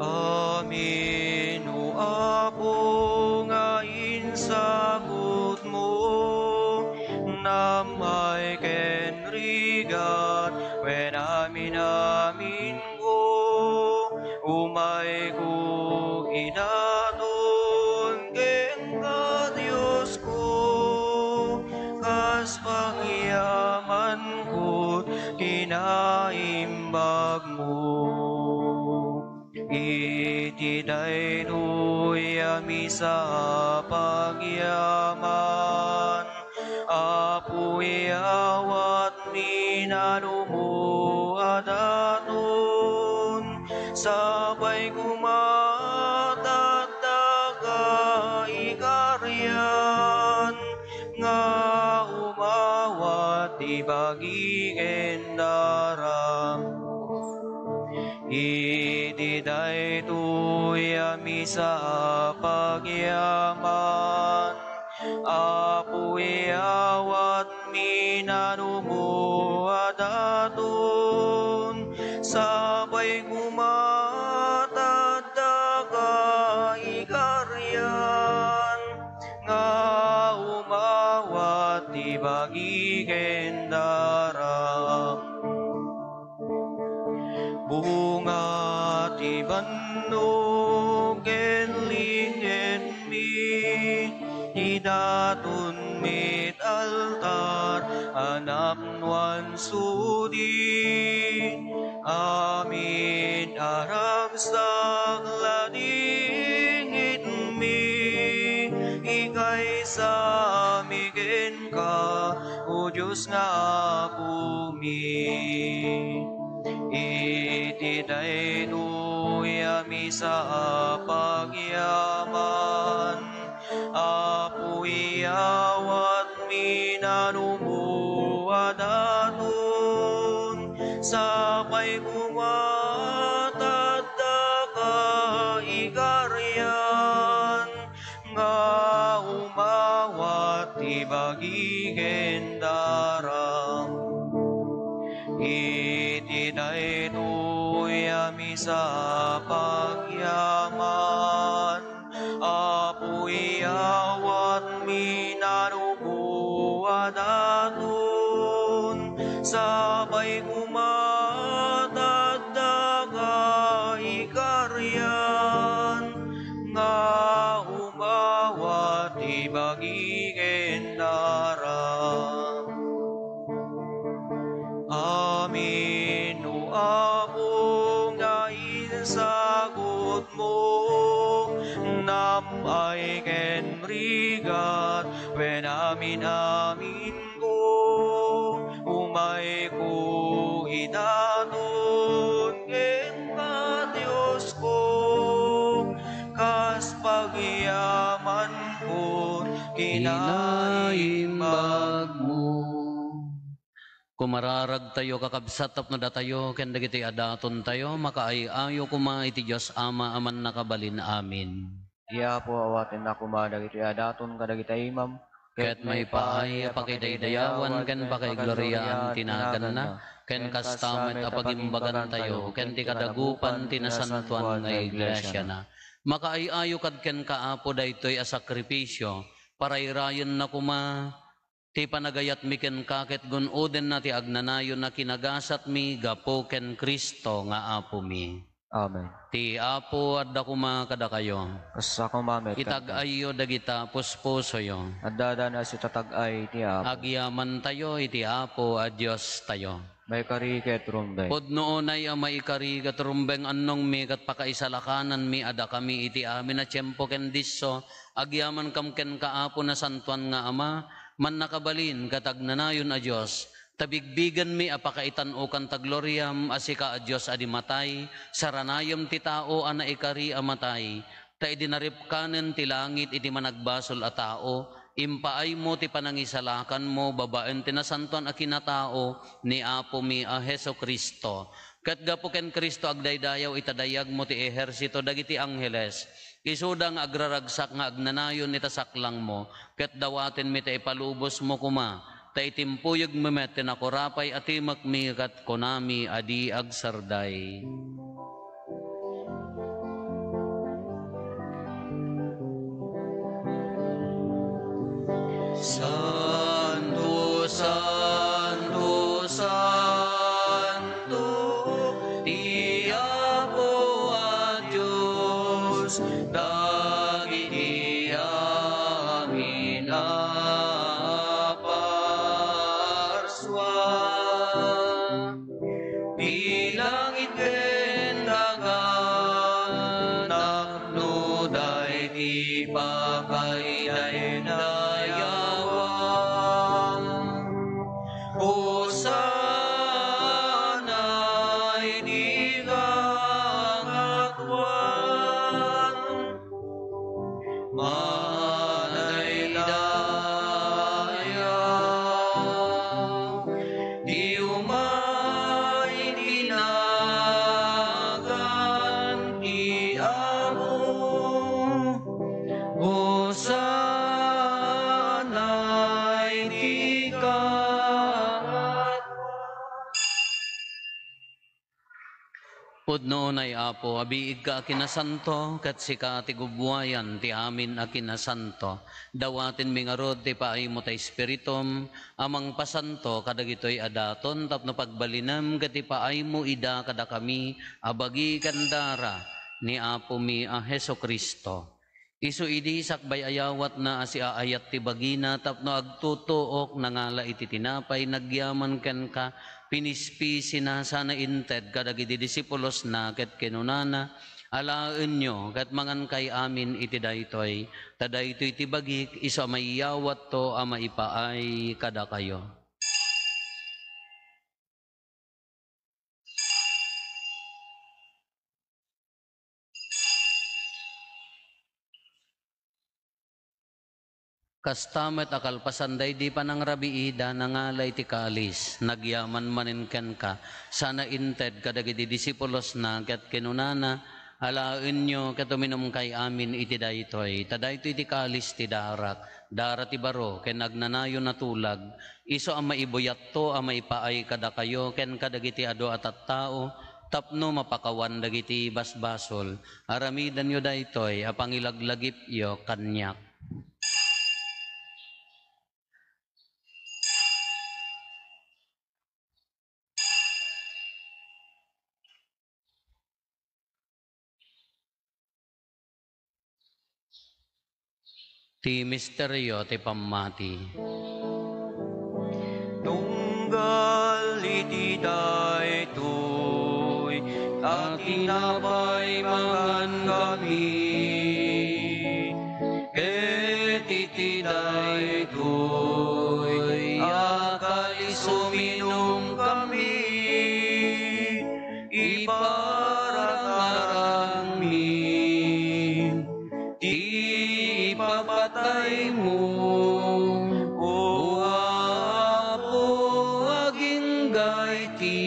Amin. umay kenrigat, when amin ko, umay ko inaton ken ka Diyos ko, kas pangyaman ko kinaimbag mo. Iti daytoy ami sa pagyaman, apoy awat minalumo adaton, sabay kumatataga ikaryan, nga umawat ibagigin daram. Iti daytoy ami sa pagyaman, apoy awat minanumo adaton, sabay kumatadaga ikaryan, nga umawat ibagigin daram. Bunga ti bandog enlingen mi, idatun mit altar, anapnuan sudi, amin aragsak ladingit mi, ikay sa migen ka, o Diyos nga pumi. Iti daytoy ami sa pagyaman, apoy awat minanumo adaton, sabay kumatadaga ikaryan, nga umawat ibagigin daram. Iti daytoy ami sa pagyaman, apoy awat minanumo adaton, sabay kumatadaga ikaryan, nga umawat ibagigin daram. Amin o Apo nga insagot mo, namay ken rigat, when amin ko, umay ko idaton ken ka Diyos ko, kas pagyaman ko kinaimbag mo. Kumararag tayo kakabsat tapno da tayo ken dagiti adaton tayo makaayo kuma iti Dios Ama aman nakabalin. Amin. Iya po awatin na kumadag iti adaton kadagita imam, Ket may paay pakidaydayawan ken pakaigloriaan tinagan na ken kastamet apagimbagan tayo ken ti kadagupan tinasantuan nga iglesia na. Makaayo kad ken kaapo daytoy a sakripisyo parairayon na kuma ti panagayat mi ken kaket gunoden na ti agnanayon na kinagasat mi gapo ken Kristo nga apo mi. Amen. Ti apo adda kuma kada kayo. Kasa kumamet Itag-ayo dagita puspuso yo. adada na si tatag-ay ti apo. Agyaman tayo iti apo a Dios tayo. May kariket rumbay. Podnoon ay maikari kat rumbeng annong mi kat pakaisalakanan mi ada kami iti amin na tiyempo ken disso. Agyaman kam ken kaapo na santuan nga ama. Man nakabalin katagnanayon a Diyos, tabigbigan mi apakaitan o kanta gloriam asika a Diyos adimatay, saranayom ti tao ana ikari amatay, ta idinaripkanen ti langit iti managbasol a tao, impaay mo ti panangisalakan mo, babaen tinasantuan a kinatao, ni Apo mi a Heso Kristo. Kat gapo ken Kristo agdaydayaw itadayag mo ti ehersito dagiti angheles, isudang agraragsak nga agnanayon itasaklang mo, ket dawaten mi ta ipalubos mo kuma, ta itimpuyog memet tinakurapay atimak mi kat konami adi agsarday. Santo, Santo, aswa. Di langit ken dagat, tapno day di papayday dayawan. Hosana'y di kangatwan, manay daya. Di umay dinagan ti amo, Hosana'y di kangatwan. Pudno ay apo, abiig ka akinasanto, kat sika ti gubwayan, ti amin akinasanto. Dawatin mingarod, ti paay mo ta espiritum, amang pasanto, kadagitoy adaton, tapno pagbalinam, kat ti paay mo ida kada kami, abagi kandara, ni apo mi a Heso Kristo. Isu idi sakbay ayawat na asi aayat ti bagina, tapno agtutuok, nangala iti tinapay, nagyaman ken ka, pinispisi na sana inted kadagiti disipulos na ket kinunana alaen nyo ket mangan kay amin iti daytoy tadaytoy ti bagik iso maiyawat to a maipaay kada kayo. Kastamet akalpasanday di panang rabiida nangalay ti kalis, nagyaman maninken ka, sana inted kadagiti disipulos na ket kinunana, alaen nyo ket uminom kay amin iti daytoy, tadaytoy ti kalis ti darak, dara ti baro, ken nagnanayo na tulag, iso ang maibuyat to, ang maipaay kada kayo, ken kadagiti ado at tao, tapno mapakawan dagiti basbasol, aramidan yo daytoy, apangilaglagip yo kanyak. Ti misteryo ti pammati. Tunggal iti daytoy, at tinapay mangan kami. Ket iti daytoy, akalis uminom kami. Iparang mi, di ipapatay mo, o Apo, aging gayti,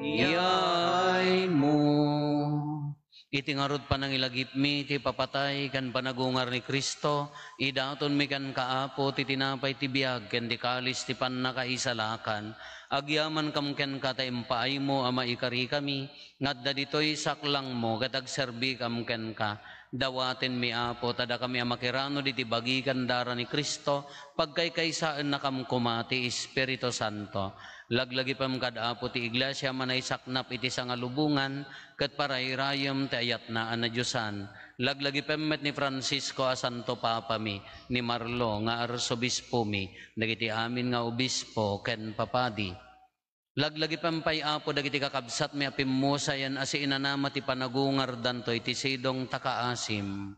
iyay mo. Iti ngarod panangilagip mi, ti papatay, kan panagungar ni Kristo, idaton mi kan kaapo, ti tinapay ti biag, ken di kalis ti pannakaisalakan, agyaman kam ken kataimpaay mo, ama ikari kami, ngadda ditoy saklang mo, katag serbi kam ken ka, dawaten mi apo, tada kami amakirano diti bagikan dara ni Kristo, pagkaykaysaan na kam kumati, Espiritu Santo, laglagi pam kadapo ti iglesia manay saknap iti sangalubungan, ket parayrayam ti ayat na anadyosan, laglagi pemmet ni Francisco a Santo Papa mi, ni Marlo nga arsobispo mi, dagiti amin nga obispo ken papadi. Laglagi pampay apo dagiti kakabsat mi apimmusayan asi inanama ti panagungar danto iti sidong takaasim.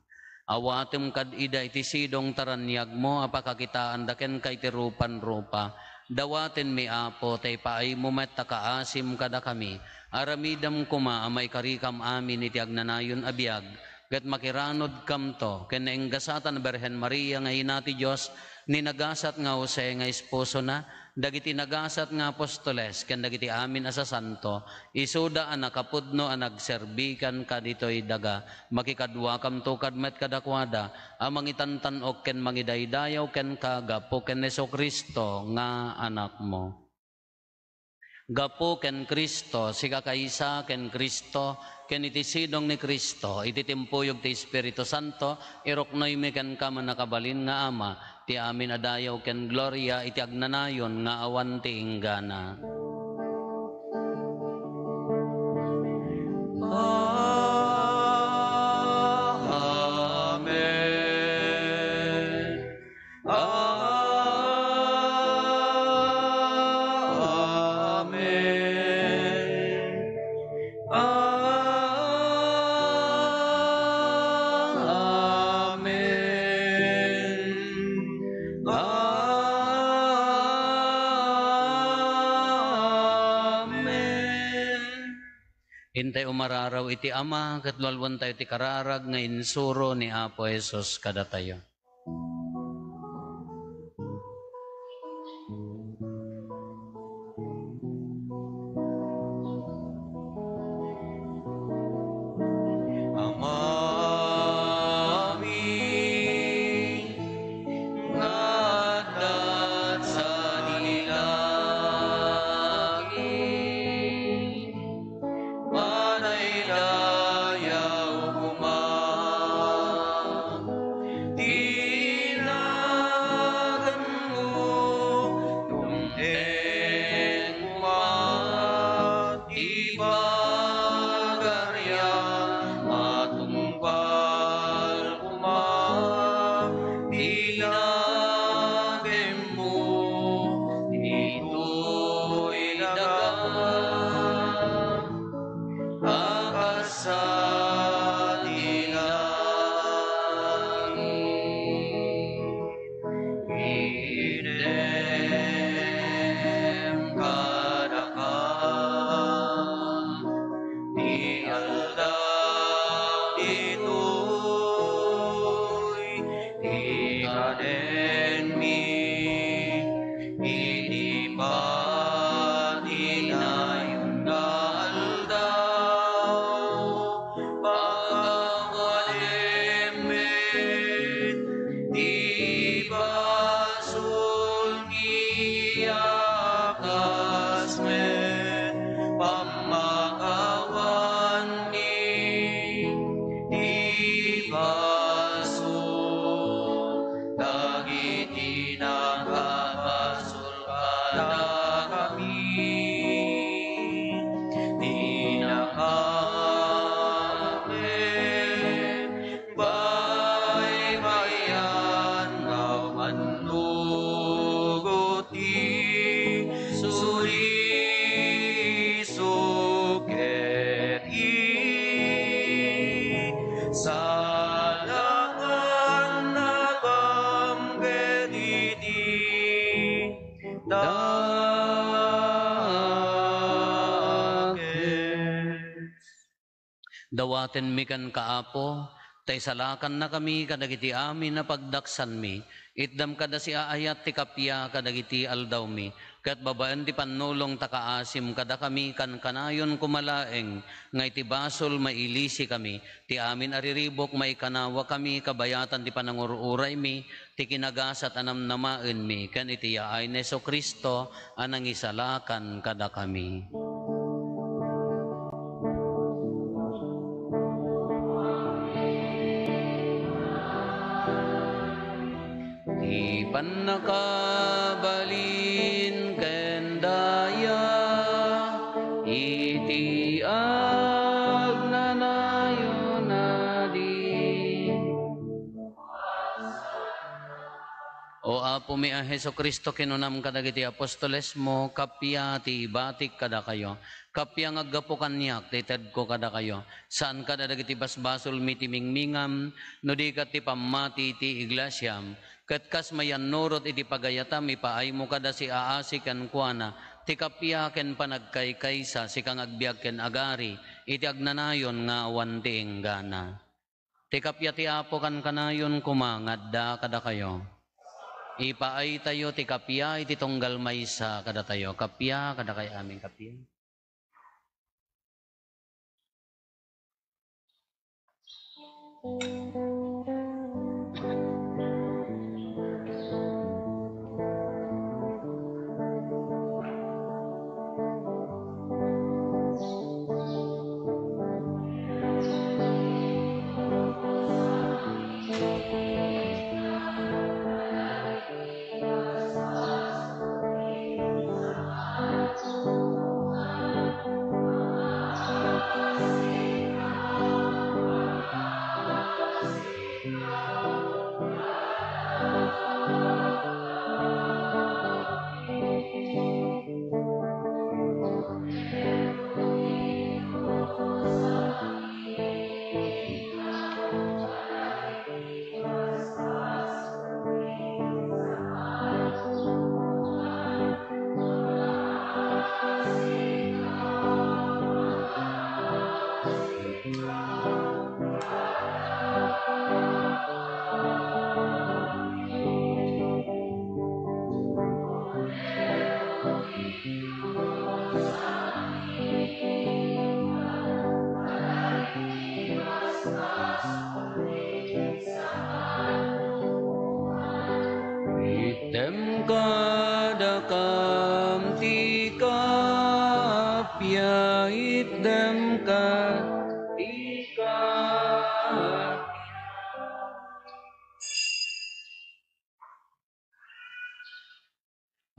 Awatem kad ida iti sidong taranyag mo apakakitaan daken kay ti rupan-rupa. Dawaten mi apo tay paay mo met takaasim kada kami. Aramidam kuma amay karikam amin iti agnanayon abiyag. Ket makiranod kam to ken naenggasatan Berhen Maria nga ina ti Dios ni nagasat nga Jose nga esposo na dagiti nagasat nga apostoles ken dagiti amin asa santo isuda a nakapudno a nagserbikan kaditoy daga makikadwa kam to kadmet kadakwada a mangitantanok ken mangidaydayaw ken kagapo ken Jesucristo nga anak mo. Gapo ken Kristo, siga kaysa ken Kristo, ken iti sidong ni Kristo, iti timpuyog ti Espiritu Santo, iroknoy mi ken ka manakabalin nga Ama, ti amin adayaw ken gloria, iti agnanayon nga awan ti inggana. Amen. Intay umararaw iti Ama, katlualwan tayo ti kararag nga insuro ni Apo Jesus kada tayo. Amami ngadat sa dilangit, manaylayaw kuma, tinagan mo dumteng kuma, ibagarya matungpal kuma, tinagem mo dito'y daga, akasa dilangit, idem kadaka, di aldaw dito'y ikaden mi, inipatinayon na aldaw, pagkawademet, di basul giyakas men, pamakawan ni, di basul, dagiti nakabasul kada kami, di nakamen, baybayan nga manluguti, suri suket salangan nagam gedidi daget. Dawaten mi kan kaapo, tay salakan na kami kadagiti amin na pagdaksan mi, itdam kada si aayat ti kapya kadagiti aldaw mi, kat babaan ti panulong takaasim kada kami kan kanayon kumalaeng, nga iti basol mailisi kami, ti amin ariribok maikanawa kami, kabayatan ti panangururay mi, ti kinagasat anam namaen mi, kan iti yaay na Hesus Kristo, anang isalakan kada kami. Di panakabalin kendaya, iti agnanayon nadi. O Apo mi a Hesus Kristo kinunam kadagiti apostoles mo, kapya ti batik kada kayo. Kapya ngaggapo kanyak, tited ko kada kayo. Saan kada dagiti basbasol mi ti mingmingam, no di kat ti pamati ti iglesyam. Kat kas mayan nurot iti pagayatam, ipaay mo kada si aasi kan kuana, ti kapya ken panagkaykaysa, si kang agbiag ken agari, iti agnanayon nga awan ti enggana. Ti kapya ti Apo kan kanayon kumangadda kada kayo. Ipaay tayo ti kapya iti tunggal maysa kada tayo. Kapya kada kay aming kapya. ti kapya itdem ka ti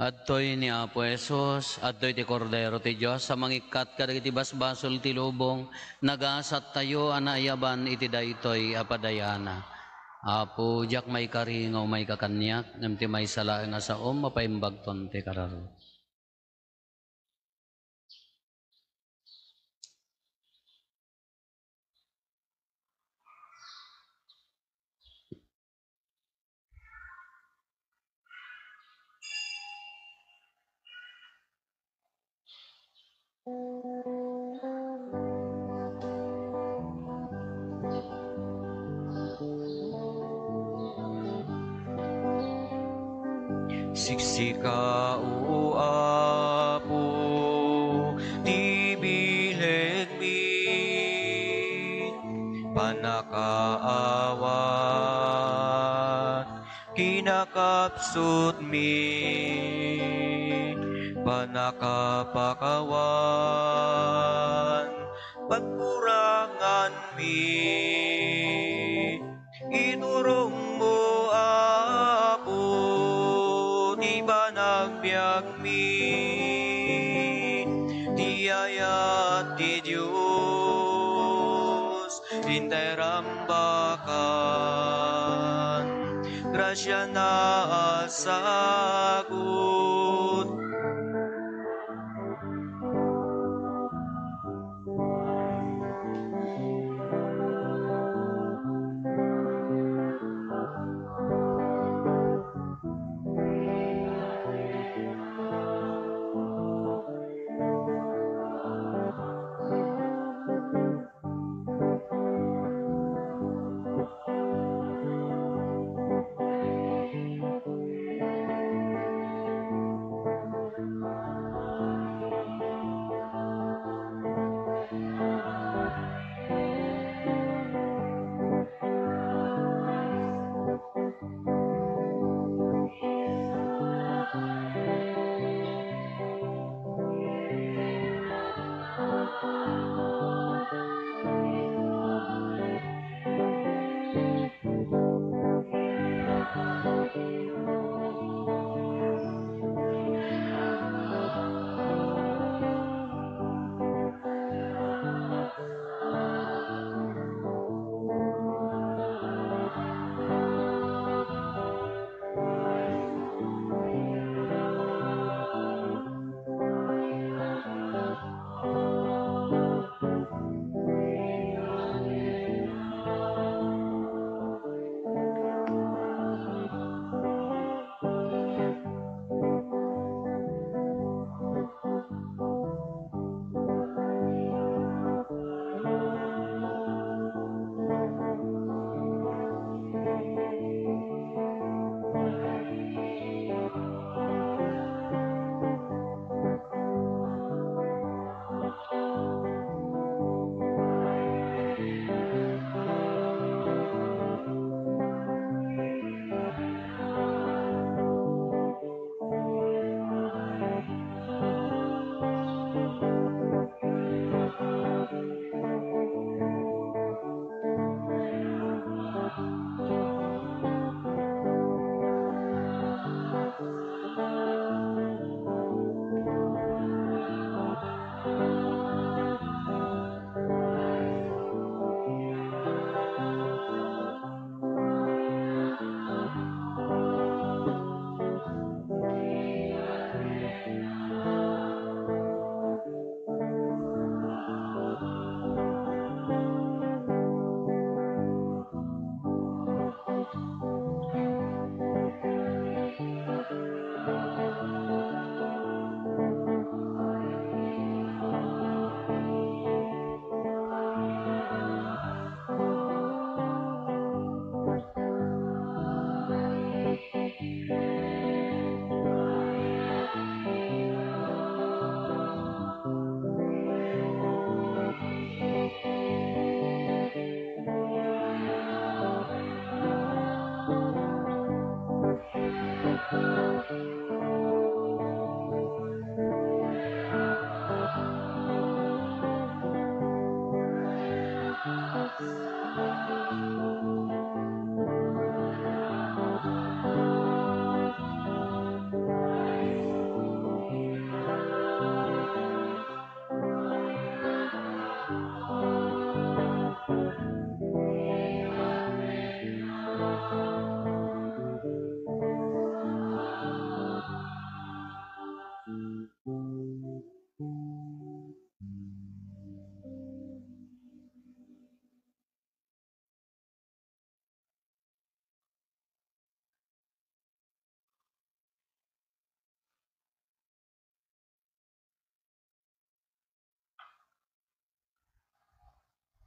Adtoy ni Apo Jesus, adtoy ti Kordero ti Diyos, sa mangikat ka iti basbasol ti lubong, nagasat tayo anayaban iti daytoy apadayana. Apo, jak may karingaw may kakanyak, ngam ti may sala nga sa mapaimbagton ti kararo. Siksika o Apo, ti bileg mi, panakaawat, kinakapsut mi, panakapakawan, pagkurangan mi, iturong mo Apo, ti panagbiag mi, ti ayat ti Diyos, interambakan, grasya na asagot.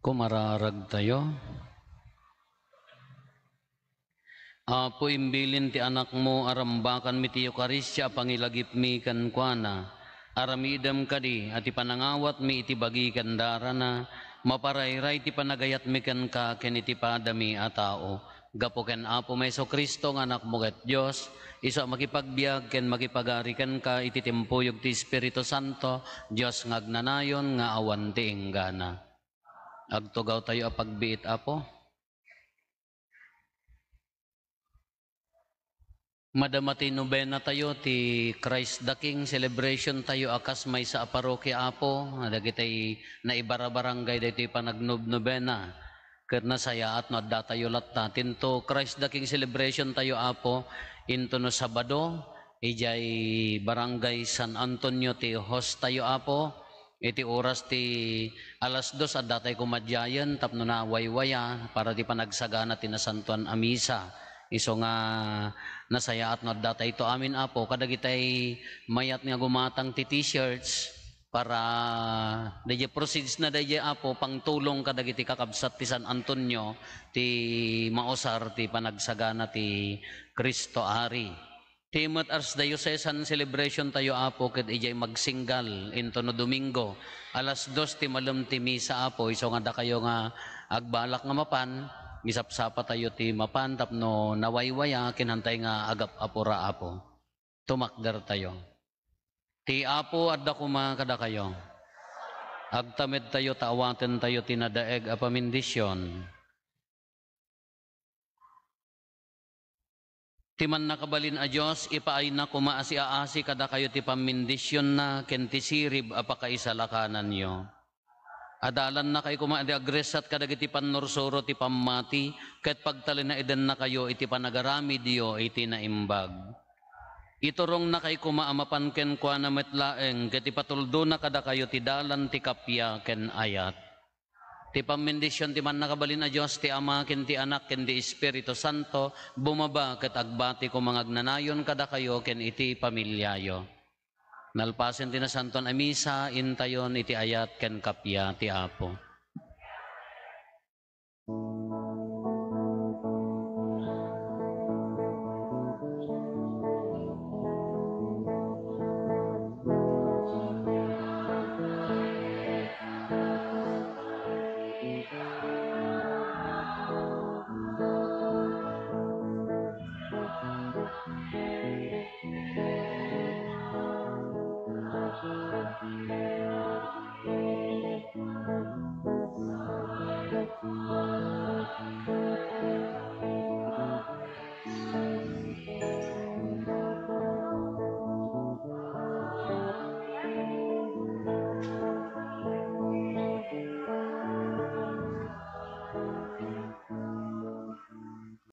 Kumararag tayo. Apo imbilin ti anak mo arambakan mi ti Eukaristya pangilagip mi kan kuana. Aramidam kadi at ipanangawat mi iti bagi kandara na maparayray ti panagayat mi kan ka ken iti padami a tao. Gapo ken Apo Meso Kristo nga anak mo ket Dios isa makipagbiag ken makipagarikan ka iti timpuyog ti Espiritu Santo Dios nga agnanayon nga awan ti enggana. Agtugaw tayo a pagbiit Apo. Madamati nobena tayo ti Christ the King celebration tayo akas may sa parokya Apo dagitay na ibarabarangay daytoy panagnob-nobena ket nasaya at no adda tayo latta tinto Christ the King celebration tayo Apo into no Sabado ijay barangay San Antonio ti host tayo Apo iti oras ti alas 2 adda tayo kumadyayan tapno na waywaya para ti panagsagana ti nasantuan a misa. Iso nga nasaya at nadata ito amin Apo kadagitay mayat nga gumatang ti t-shirts para dadya proceeds na dadya Apo pangtulong kadagiti kakabsat ti San Antonio ti maosar ti panagsagana ti Kristo Ari. Timot ars diocesan celebration tayo Apo ket ijay magsinggal into no Domingo alas 2 ti malem ti misa Apo iso nga da kayo nga agbalak nga mapan misapsapa tayo ti mapan tapno nawaywaya kinantay nga agap apura Apo. Tumakder tayo. Ti Apo adda kuma kada kayo. Agtamed tayo taawaten tayo tinadaeg a pamindisyon. Ti man nakabalin a Dios ipaay na kuma asi-aasi kada kayo ti pamindisyon na ken ti sirib a pakaisalakanan yo. Adalan na kayo kumaadi agresat kadagiti pannorsoro ti pammati ket pagtalin na eden na kayo iti panagarami diyo iti naimbag. Iturong na kayo kumaamapan ken kuana metlaeng ket ipatuldo na kada kayo ti dalan ti kapya ken ayat. Ti pamindisyon ti man nakabalin a Dios ti Ama ken ti Anak ken ti Espiritu Santo bumaba ket agbati kumangagnanayon kada kayo ken iti pamilyayo. Nalpasen ti nasanton a misa intayon iti ayat ken kapya ti Apo.